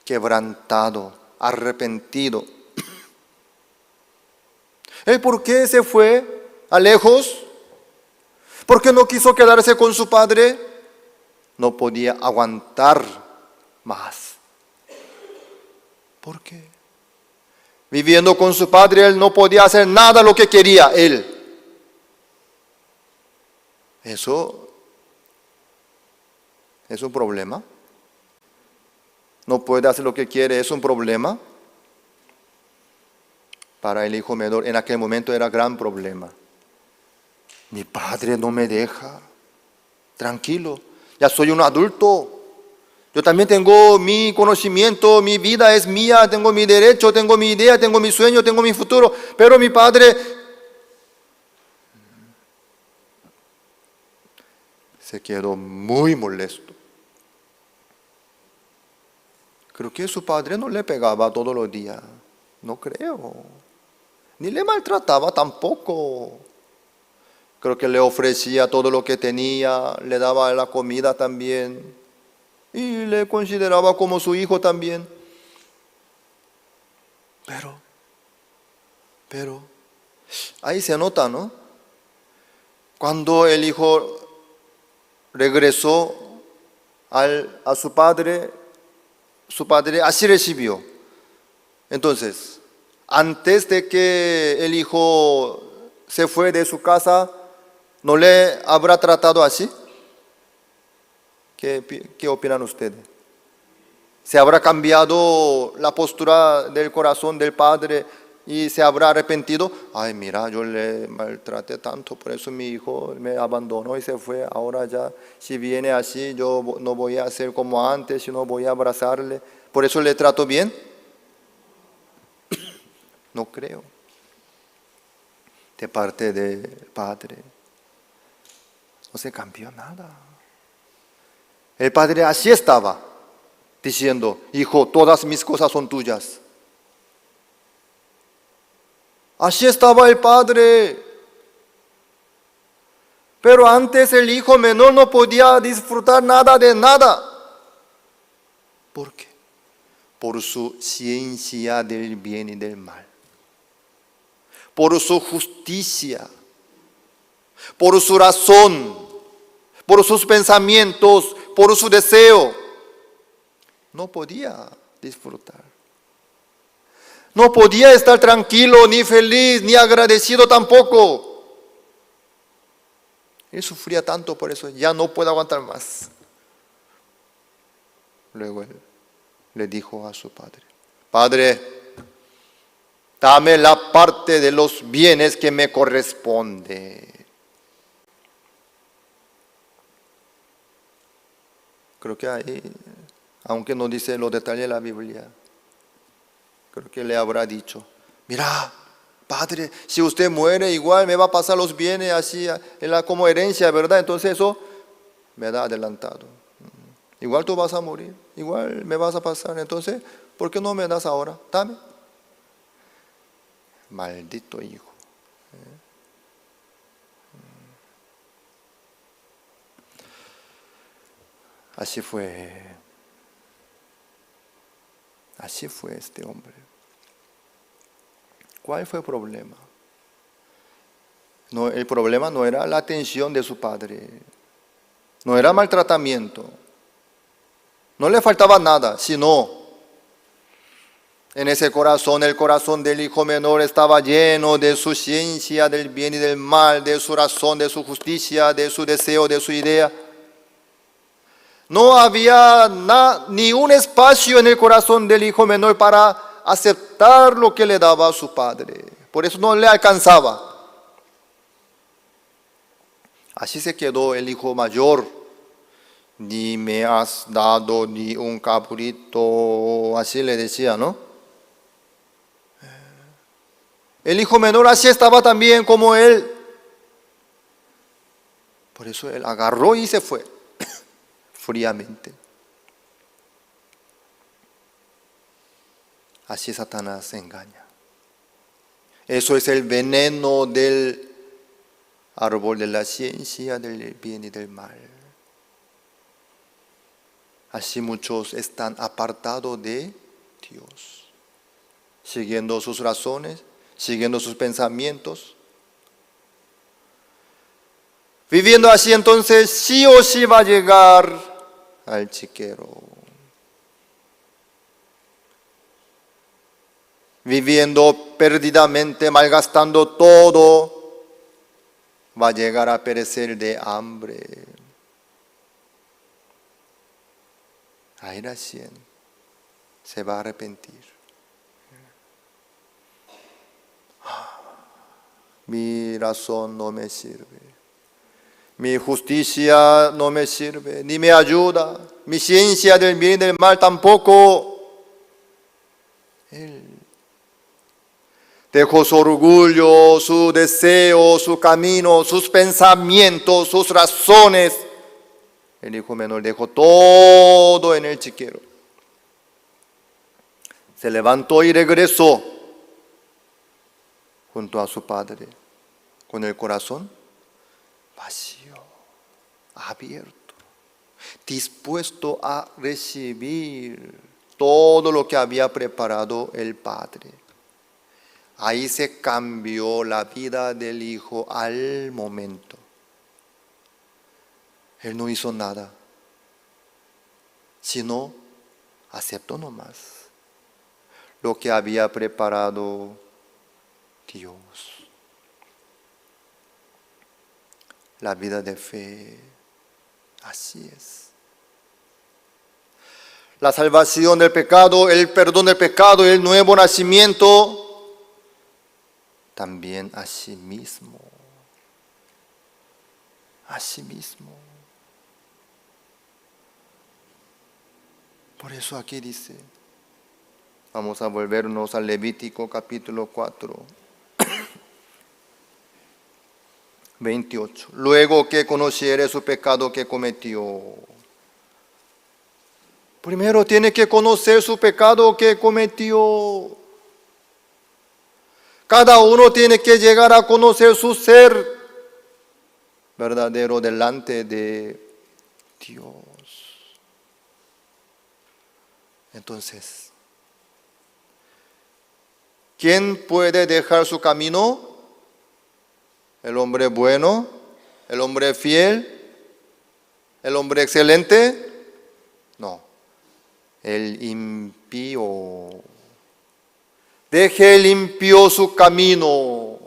quebrantado, arrepentido. ¿El por qué se fue a lejos? ¿Por qué no quiso quedarse con su padre? No podía aguantar más. ¿Por qué? Viviendo con su padre, él no podía hacer nada lo que quería él. Eso es un problema. No puede hacer lo que quiere, es un problema. Para el hijo menor en aquel momento era gran problema. Mi padre no me deja. Tranquilo, ya soy un adulto. Yo también tengo mi conocimiento, mi vida es mía, tengo mi derecho, tengo mi idea, tengo mi sueño, tengo mi futuro. Pero mi padre se quedó muy molesto. Creo que su padre no le pegaba todos los días, no creo. Ni le maltrataba tampoco. Creo que le ofrecía todo lo que tenía, le daba la comida también. Y le consideraba como su hijo también. Pero, ahí se nota, ¿no? Cuando el hijo regresó a su padre así recibió. Entonces, antes de que el hijo se fue de su casa, ¿No le habrá tratado así? ¿Qué opinan ustedes? ¿Se habrá cambiado la postura del corazón del padre y se habrá arrepentido? Ay, mira, yo le maltraté tanto, por eso mi hijo me abandonó y se fue. Ahora ya, si viene así, yo no voy a hacer como antes, sino voy a abrazarle. ¿Por eso le trato bien? No creo. De parte del padre no se cambió nada. El padre así estaba, diciendo: hijo, todas mis cosas son tuyas. Así estaba el padre. Pero antes el hijo menor no podía disfrutar nada de nada. ¿Por qué? Por su ciencia del bien y del mal. Por su justicia. Por su razón. Por sus pensamientos. Por su deseo. No podía disfrutar. No podía estar tranquilo, ni feliz, ni agradecido tampoco. Él sufría tanto por eso, ya no puede aguantar más. Luego él le dijo a su padre: Padre, dame la parte de los bienes que me corresponde. Creo que ahí, aunque no dice los detalles de la Biblia, creo que le habrá dicho: mira, padre, si usted muere, igual me va a pasar los bienes así como herencia, ¿verdad? Entonces eso me da adelantado. Igual tú vas a morir, igual me vas a pasar. Entonces, ¿por qué no me das ahora? Dame. Maldito hijo. Así fue este hombre. ¿Cuál fue el problema? No, el problema no era la atención de su padre, no era maltratamiento, no le faltaba nada, sino en ese corazón, el corazón del hijo menor estaba lleno de su ciencia del bien y del mal, de su razón, de su justicia, de su deseo, de su idea. No había ni un espacio en el corazón del hijo menor para aceptar lo que le daba a su padre. Por eso no le alcanzaba. Así se quedó el hijo mayor. Ni me has dado ni un cabrito, así le decía, ¿no? El hijo menor así estaba también como él. Por eso él agarró y se fue. Fríamente. Así Satanás engaña. Eso es el veneno del árbol de la ciencia del bien y del mal. Así muchos están apartados de Dios, siguiendo sus razones, siguiendo sus pensamientos. Viviendo así, entonces sí o sí va a llegar al chiquero. Viviendo perdidamente, malgastando todo, va a llegar a perecer de hambre. Ahí recién se va a arrepentir. Mi razón no me sirve. Mi justicia no me sirve, ni me ayuda. Mi ciencia del bien y del mal tampoco. Él dejó su orgullo, su deseo, su camino, sus pensamientos, sus razones. El hijo menor dejó todo en el chiquero. Se levantó y regresó junto a su padre, con el corazón vacío, abierto, dispuesto a recibir todo lo que había preparado el padre. Ahí se cambió la vida del hijo al momento. Él no hizo nada, sino aceptó nomás lo que había preparado Dios. la vida de fe. Así es. La salvación del pecado, el perdón del pecado, el nuevo nacimiento, también a sí mismo. A sí mismo. Por eso aquí dice, vamos a volvernos al Levítico capítulo 4, 28. Luego que conociere su pecado que cometió. Primero tiene que conocer su pecado que cometió. Cada uno tiene que llegar a conocer su ser verdadero delante de Dios. Entonces, ¿quién puede dejar su camino? ¿El hombre bueno? ¿El hombre fiel? ¿El hombre excelente? No, el impío. Deje el impío su camino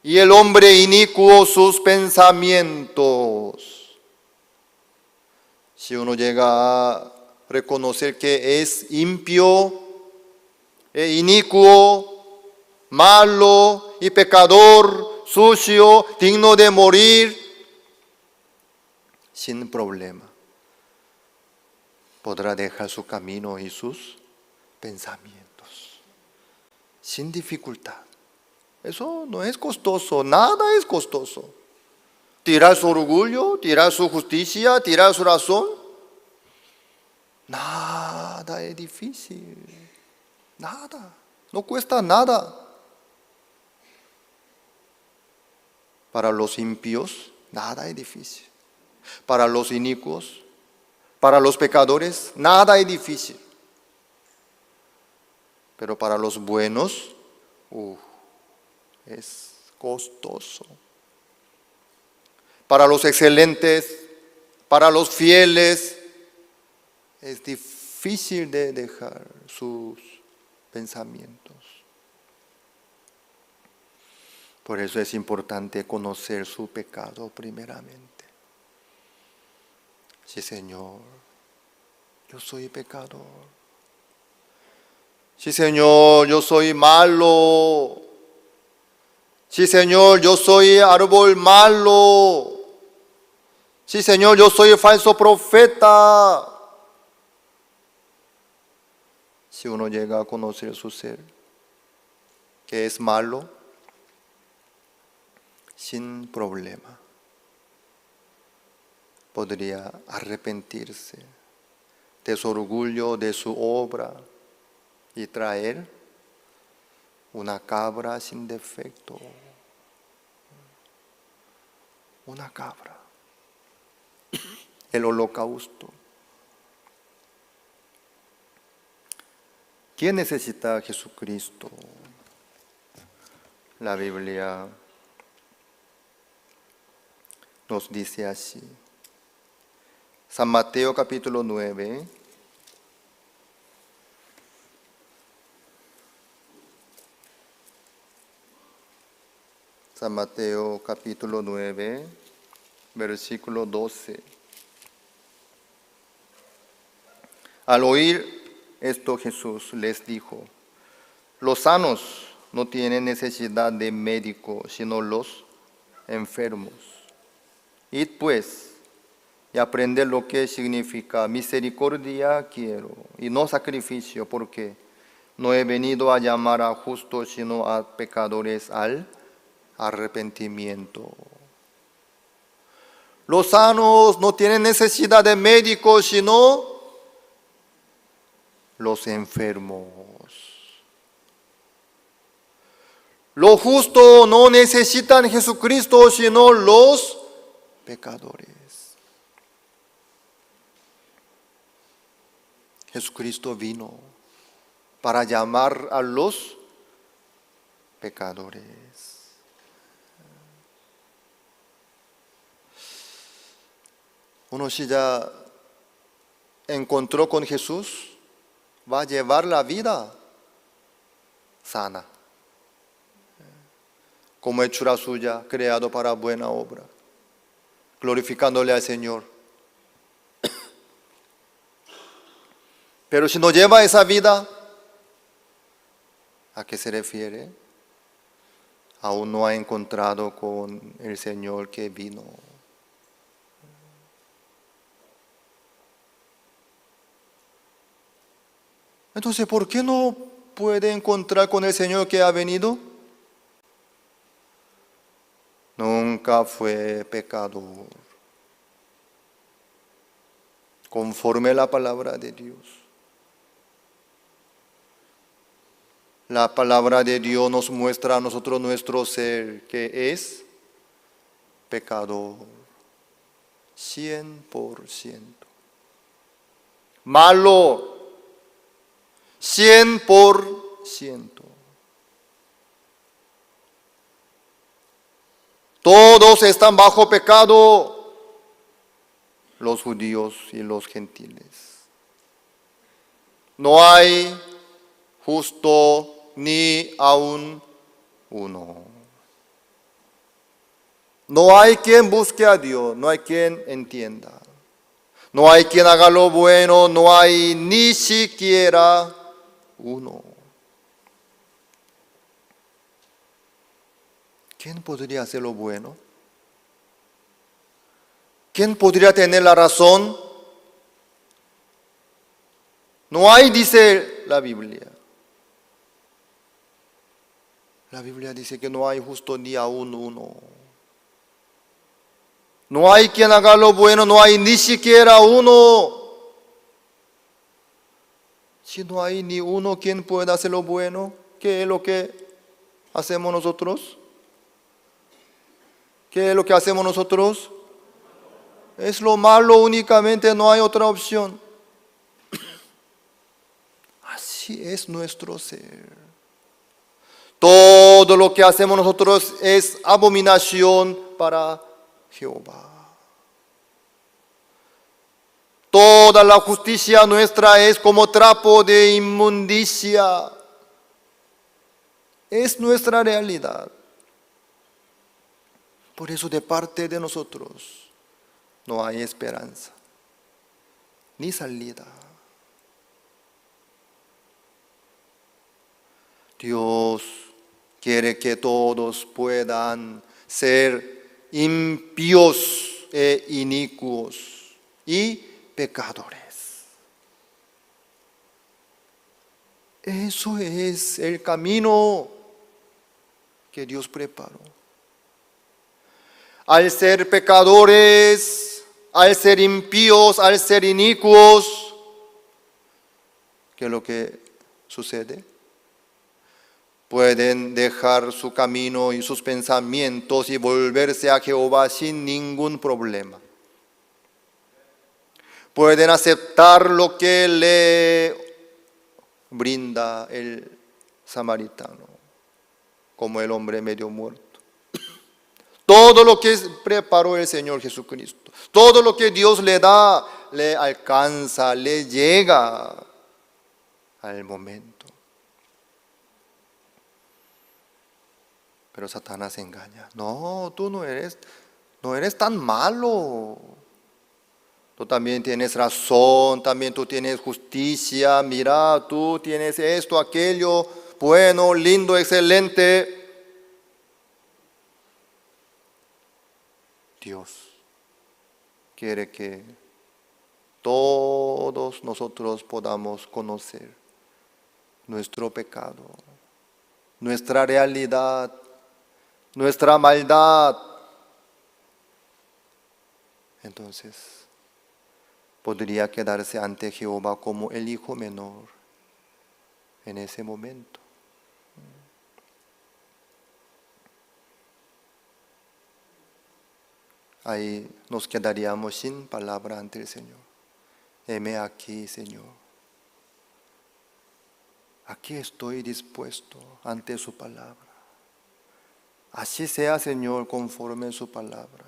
y el hombre inicuo sus pensamientos. Si uno llega a reconocer que es impío e inicuo, malo y pecador, sucio, digno de morir, sin problema podrá dejar su camino y sus pensamientos, sin dificultad. Eso no es costoso, nada es costoso. Tirar su orgullo, tirar su justicia, tirar su razón, nada es difícil, nada, no cuesta nada. Para los impíos, nada es difícil. Para los inicuos, para los pecadores, nada es difícil. Pero para los buenos, es costoso. Para los excelentes, para los fieles, es difícil de dejar sus pensamientos. Por eso es importante conocer su pecado primeramente. Sí, Señor, yo soy pecador. Sí, Señor, yo soy malo. Sí, Señor, yo soy árbol malo. Sí, Señor, yo soy falso profeta. Si uno llega a conocer su ser, que es malo, sin problema podría arrepentirse de su orgullo, de su obra y traer una cabra sin defecto. Una cabra. El holocausto. ¿Quién necesita a Jesucristo? La Biblia nos dice así. San Mateo capítulo 9. San Mateo capítulo 9, versículo 12. Al oír esto Jesús les dijo, los sanos no tienen necesidad de médico, sino los enfermos. Id pues y aprended lo que significa misericordia quiero y no sacrificio, porque no he venido a llamar a justos, sino a pecadores al arrepentimiento. Los sanos no tienen necesidad de médicos, sino los enfermos. Los justos no necesitan Jesucristo, sino los pecadores. Jesucristo vino para llamar a los pecadores. Uno si ya encontró con Jesús, va a llevar la vida sana, como hechura suya, creado para buena obra. glorificándole al Señor. Pero si no lleva esa vida, ¿a qué se refiere? Aún no ha encontrado con el Señor que vino. Entonces, ¿por qué no puede encontrar con el Señor que ha venido? Nunca fue pecador, conforme a la palabra de Dios. La palabra de Dios nos muestra a nosotros nuestro ser, que es pecador, 100%. Malo, 100%. Todos están bajo pecado, los judíos y los gentiles. No hay justo ni aun uno. No hay quien busque a Dios, no hay quien entienda. No hay quien haga lo bueno, no hay ni siquiera uno. ¿Quién podría hacer lo bueno? ¿Quién podría tener la razón? No hay, dice la Biblia. La Biblia dice que no hay justo ni aún uno. No hay quien haga lo bueno, no hay ni siquiera uno. Si no hay ni uno quien pueda hacer lo bueno, ¿qué es lo que hacemos nosotros? ¿Qué es lo que hacemos nosotros? Es lo malo únicamente, no hay otra opción. Así es nuestro ser. Todo lo que hacemos nosotros es abominación para Jehová. Toda la justicia nuestra es como trapo de inmundicia. Es nuestra realidad. Por eso de parte de nosotros no hay esperanza, ni salida. Dios quiere que todos puedan ser impíos e inicuos y pecadores. Eso es el camino que Dios preparó. Al ser pecadores, al ser impíos, al ser inicuos, ¿qué es lo que sucede? Pueden dejar su camino y sus pensamientos y volverse a Jehová sin ningún problema. Pueden aceptar lo que le brinda el samaritano, como el hombre medio muerto. Todo lo que preparó el Señor Jesucristo, todo lo que Dios le da, le alcanza, le llega al momento. Pero Satanás engaña. No, tú no eres tan malo. Tú también tienes razón, también tú tienes justicia. Mira, tú tienes esto, aquello, bueno, lindo, excelente. Dios quiere que todos nosotros podamos conocer nuestro pecado, nuestra realidad, nuestra maldad. Entonces, podría quedarse ante Jehová como el hijo menor en ese momento. Ahí nos quedaríamos sin palabra ante el Señor. Heme aquí, Señor. Aquí estoy dispuesto ante su palabra. Así sea, Señor, conforme a su palabra.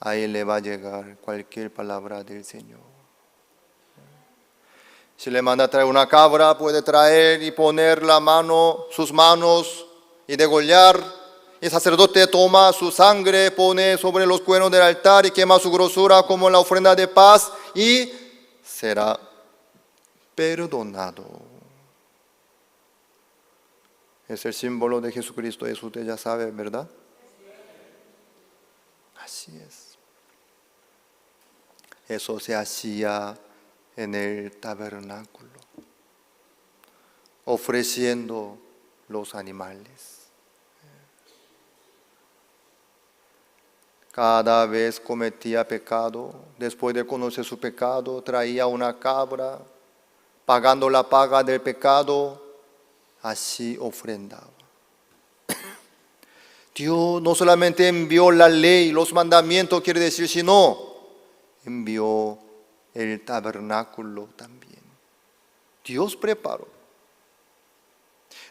Ahí le va a llegar cualquier palabra del Señor. Si le manda a traer una cabra, puede traer y poner sus manos y degollar el sacerdote toma su sangre, pone sobre los cuernos del altar y quema su grosura como la ofrenda de paz y será perdonado. Es el símbolo de Jesucristo, eso usted ya sabe, ¿verdad? Así es. Eso se hacía en el tabernáculo, ofreciendo los animales. Cada vez cometía pecado, después de conocer su pecado, traía una cabra, pagando la paga del pecado, así ofrendaba. Dios no solamente envió la ley, los mandamientos, quiere decir, sino envió el tabernáculo también. Dios preparó.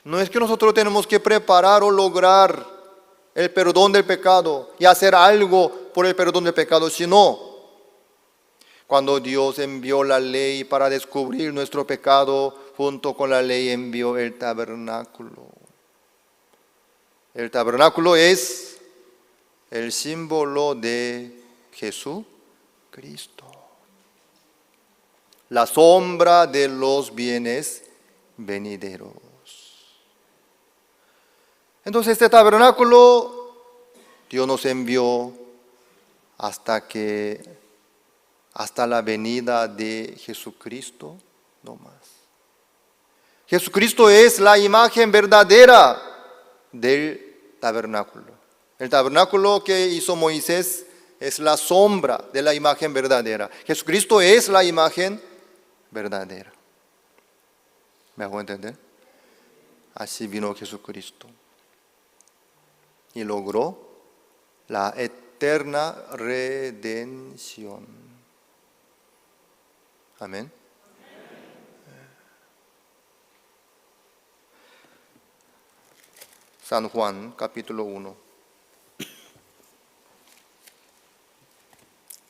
No es que nosotros tenemos que preparar o lograr el perdón del pecado y hacer algo por el perdón del pecado, sino cuando Dios envió la ley para descubrir nuestro pecado, junto con la ley envió el tabernáculo. El tabernáculo es el símbolo de Jesucristo, la sombra de los bienes venideros. Entonces este tabernáculo Dios nos envió hasta la venida de Jesucristo, no más. Jesucristo es la imagen verdadera del tabernáculo. El tabernáculo que hizo Moisés es la sombra de la imagen verdadera. Jesucristo es la imagen verdadera. ¿Me hago entender? Así vino Jesucristo y logró la eterna redención. Amén. San Juan, capítulo 1,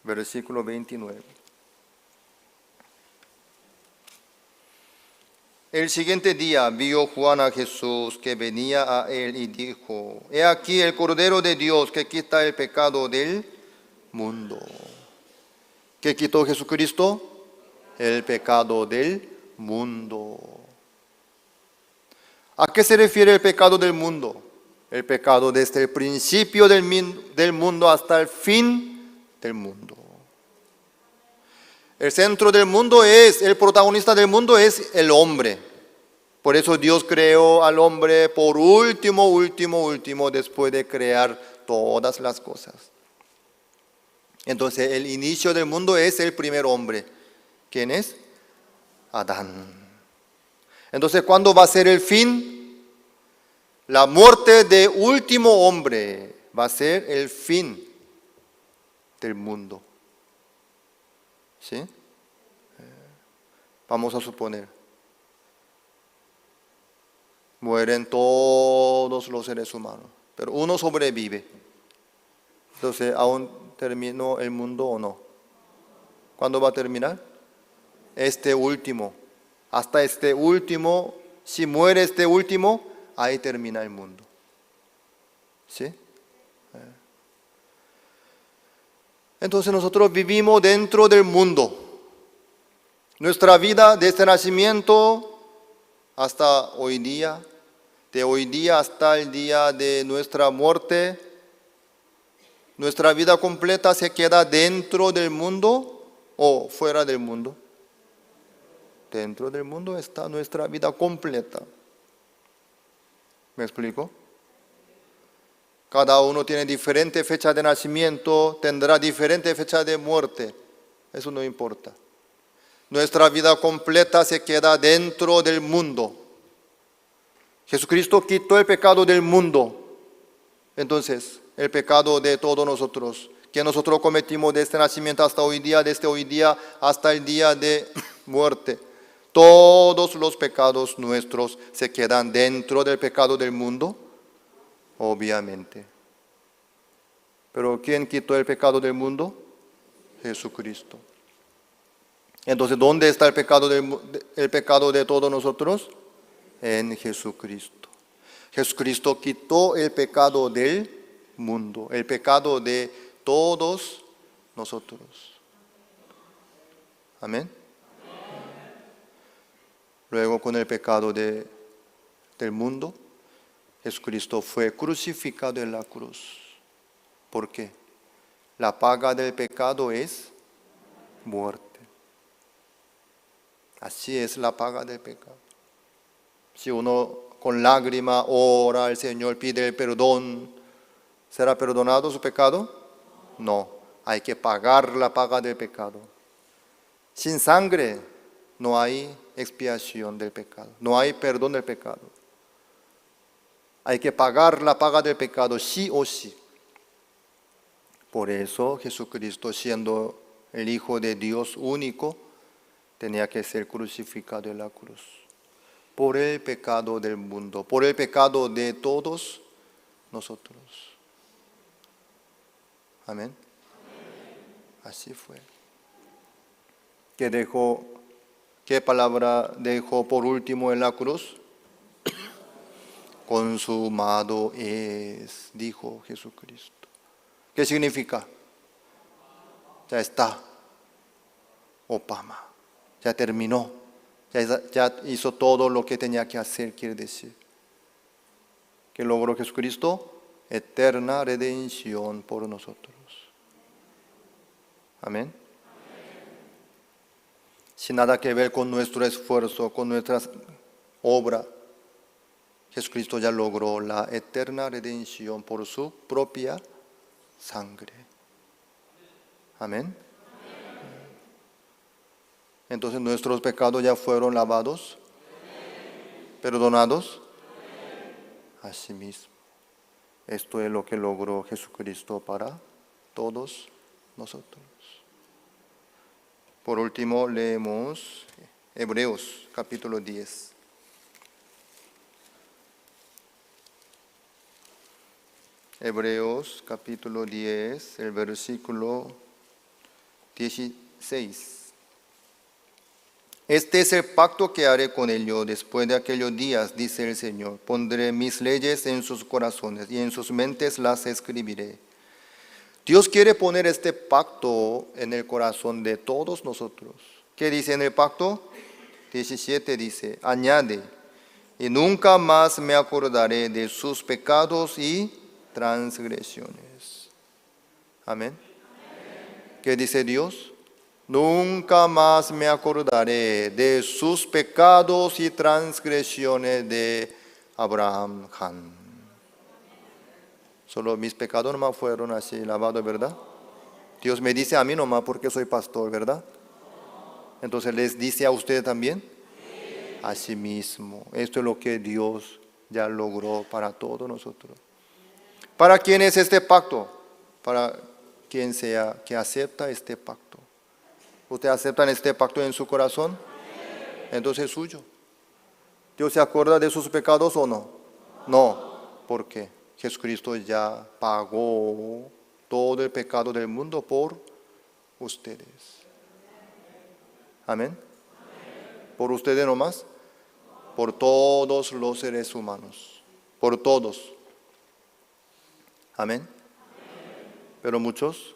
versículo 29. El siguiente día vio Juan a Jesús que venía a él y dijo: He aquí el Cordero de Dios que quita el pecado del mundo. ¿Qué quitó Jesucristo? El pecado del mundo. ¿A qué se refiere el pecado del mundo? El pecado desde el principio del mundo hasta el fin del mundo. El centro del mundo el protagonista del mundo es el hombre. Por eso Dios creó al hombre por último, después de crear todas las cosas. Entonces el inicio del mundo es el primer hombre. ¿Quién es? Adán. Entonces, ¿cuándo va a ser el fin? La muerte de último hombre va a ser el fin del mundo. ¿Sí? Vamos a suponer. Mueren todos los seres humanos, pero uno sobrevive. Entonces, ¿aún terminó el mundo o no? ¿Cuándo va a terminar? Este último. Hasta este último, si muere este último, ahí termina el mundo. ¿Sí? Entonces nosotros vivimos dentro del mundo. Nuestra vida desde nacimiento hasta hoy día, de hoy día hasta el día de nuestra muerte, nuestra vida completa se queda dentro del mundo o fuera del mundo. Dentro del mundo está nuestra vida completa. ¿Me explico? Cada uno tiene diferente fecha de nacimiento, tendrá diferente fecha de muerte. Eso no importa. Nuestra vida completa se queda dentro del mundo. Jesucristo quitó el pecado del mundo. Entonces, el pecado de todos nosotros, que nosotros cometimos desde nacimiento hasta hoy día, desde hoy día hasta el día de muerte. Todos los pecados nuestros se quedan dentro del pecado del mundo, obviamente. Pero ¿quién quitó el pecado del mundo? Jesucristo. Entonces, ¿dónde está el pecado de todos nosotros? En Jesucristo. Jesucristo quitó el pecado del mundo, el pecado de todos nosotros. Amén. Luego con el pecado del mundo, Jesucristo fue crucificado en la cruz. ¿Por qué? La paga del pecado es muerte. Así es la paga del pecado. Si uno con lágrima ora al Señor, pide el perdón, ¿será perdonado su pecado? No, hay que pagar la paga del pecado. Sin sangre no hay expiación del pecado, no hay perdón del pecado. Hay que pagar la paga del pecado sí o sí. Por eso Jesucristo, siendo el Hijo de Dios único, tenía que ser crucificado en la cruz. Por el pecado del mundo, por el pecado de todos nosotros. Amén. Así fue. ¿Qué palabra dejó por último en la cruz? Consumado es, dijo Jesucristo. ¿Qué significa? Ya está. Opama. Ya terminó. Ya hizo todo lo que tenía que hacer, quiere decir. ¿Qué logró Jesucristo? Eterna redención por nosotros. Amén. Sin nada que ver con nuestro esfuerzo, con nuestras obras, Jesucristo ya logró la eterna redención por su propia sangre. Amén. Entonces nuestros pecados ya fueron lavados, perdonados. Asimismo, esto es lo que logró Jesucristo para todos nosotros. Por último, leemos Hebreos capítulo 10. Hebreos capítulo 10, el versículo 16. Este es el pacto que haré con ellos después de aquellos días, dice el Señor. Pondré mis leyes en sus corazones y en sus mentes las escribiré. Dios quiere poner este pacto en el corazón de todos nosotros. ¿Qué dice en el pacto? 17 dice, añade, y nunca más me acordaré de sus pecados y transgresiones. Amén. ¿Qué dice Dios? Nunca más me acordaré de sus pecados y transgresiones de Abraham. Solo mis pecados nomás fueron así lavados, ¿verdad? Dios me dice a mí nomás porque soy pastor, ¿verdad? Entonces les dice a ustedes también. Así mismo, esto es lo que Dios ya logró para todos nosotros. ¿Para quién es este pacto? Para quien sea que acepta este pacto. ¿Ustedes aceptan este pacto en su corazón? Entonces es suyo. ¿Dios se acuerda de sus pecados o no? No. ¿Por qué? Jesucristo ya pagó todo el pecado del mundo por ustedes. Amén. ¿Por ustedes nomás? Por todos los seres humanos. Por todos. Amén. Pero muchos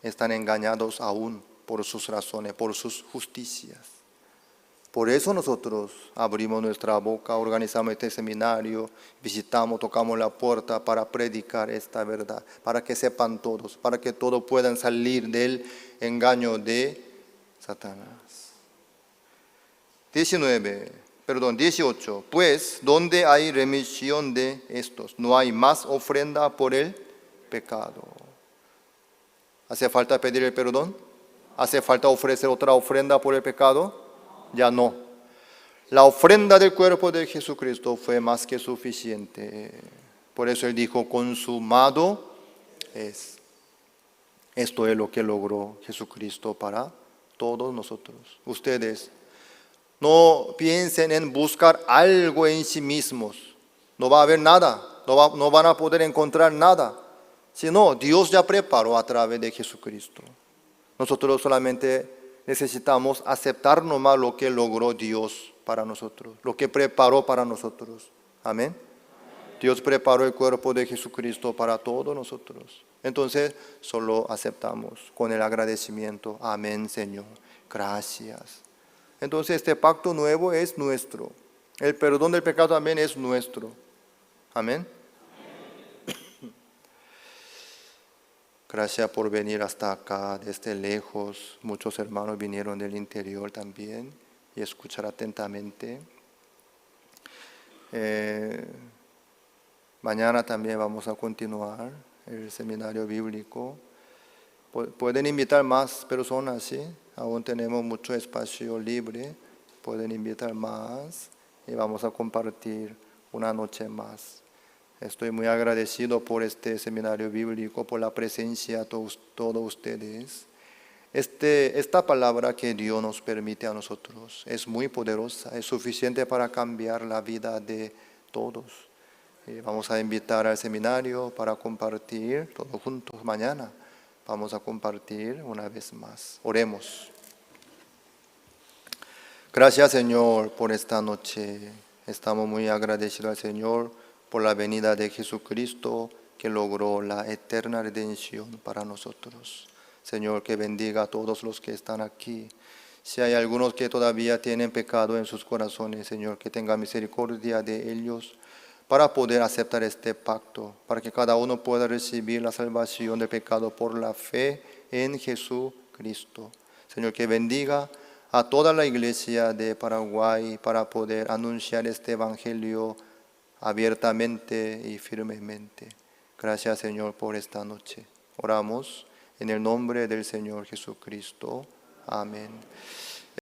están engañados aún por sus razones, por sus justicias. Por eso nosotros abrimos nuestra boca, organizamos este seminario, visitamos, tocamos la puerta para predicar esta verdad, para que sepan todos, para que todos puedan salir del engaño de Satanás. 18. Pues, ¿dónde hay remisión de estos? No hay más ofrenda por el pecado. ¿Hace falta pedir el perdón? ¿Hace falta ofrecer otra ofrenda por el pecado? Ya no. La ofrenda del cuerpo de Jesucristo fue más que suficiente. Por eso Él dijo, consumado es. Esto es lo que logró Jesucristo para todos nosotros. Ustedes no piensen en buscar algo en sí mismos. No va a haber nada. No van a poder encontrar nada. Sino Dios ya preparó a través de Jesucristo. Nosotros solamente necesitamos aceptar nomás lo que logró Dios para nosotros, lo que preparó para nosotros. Amén. Dios preparó el cuerpo de Jesucristo para todos nosotros. Entonces, solo aceptamos con el agradecimiento. Amén, Señor. Gracias. Entonces, este pacto nuevo es nuestro. El perdón del pecado también es nuestro. Amén. Gracias por venir hasta acá, desde lejos. Muchos hermanos vinieron del interior también y escuchar atentamente. Mañana también vamos a continuar el seminario bíblico. Pueden invitar más personas, ¿sí? Aún tenemos mucho espacio libre. Pueden invitar más y vamos a compartir una noche más. Estoy muy agradecido por este seminario bíblico, por la presencia de todos ustedes. Esta palabra que Dios nos permite a nosotros es muy poderosa, es suficiente para cambiar la vida de todos. Vamos a invitar al seminario para compartir todos juntos mañana. Vamos a compartir una vez más. Oremos. Gracias, Señor, por esta noche. Estamos muy agradecidos al Señor por la venida de Jesucristo que logró la eterna redención para nosotros. Señor, que bendiga a todos los que están aquí. Si hay algunos que todavía tienen pecado en sus corazones, Señor, que tenga misericordia de ellos para poder aceptar este pacto, para que cada uno pueda recibir la salvación del pecado por la fe en Jesucristo. Señor, que bendiga a toda la iglesia de Paraguay para poder anunciar este evangelio abiertamente y firmemente. Gracias, Señor, por esta noche. Oramos en el nombre del Señor Jesucristo. Amén.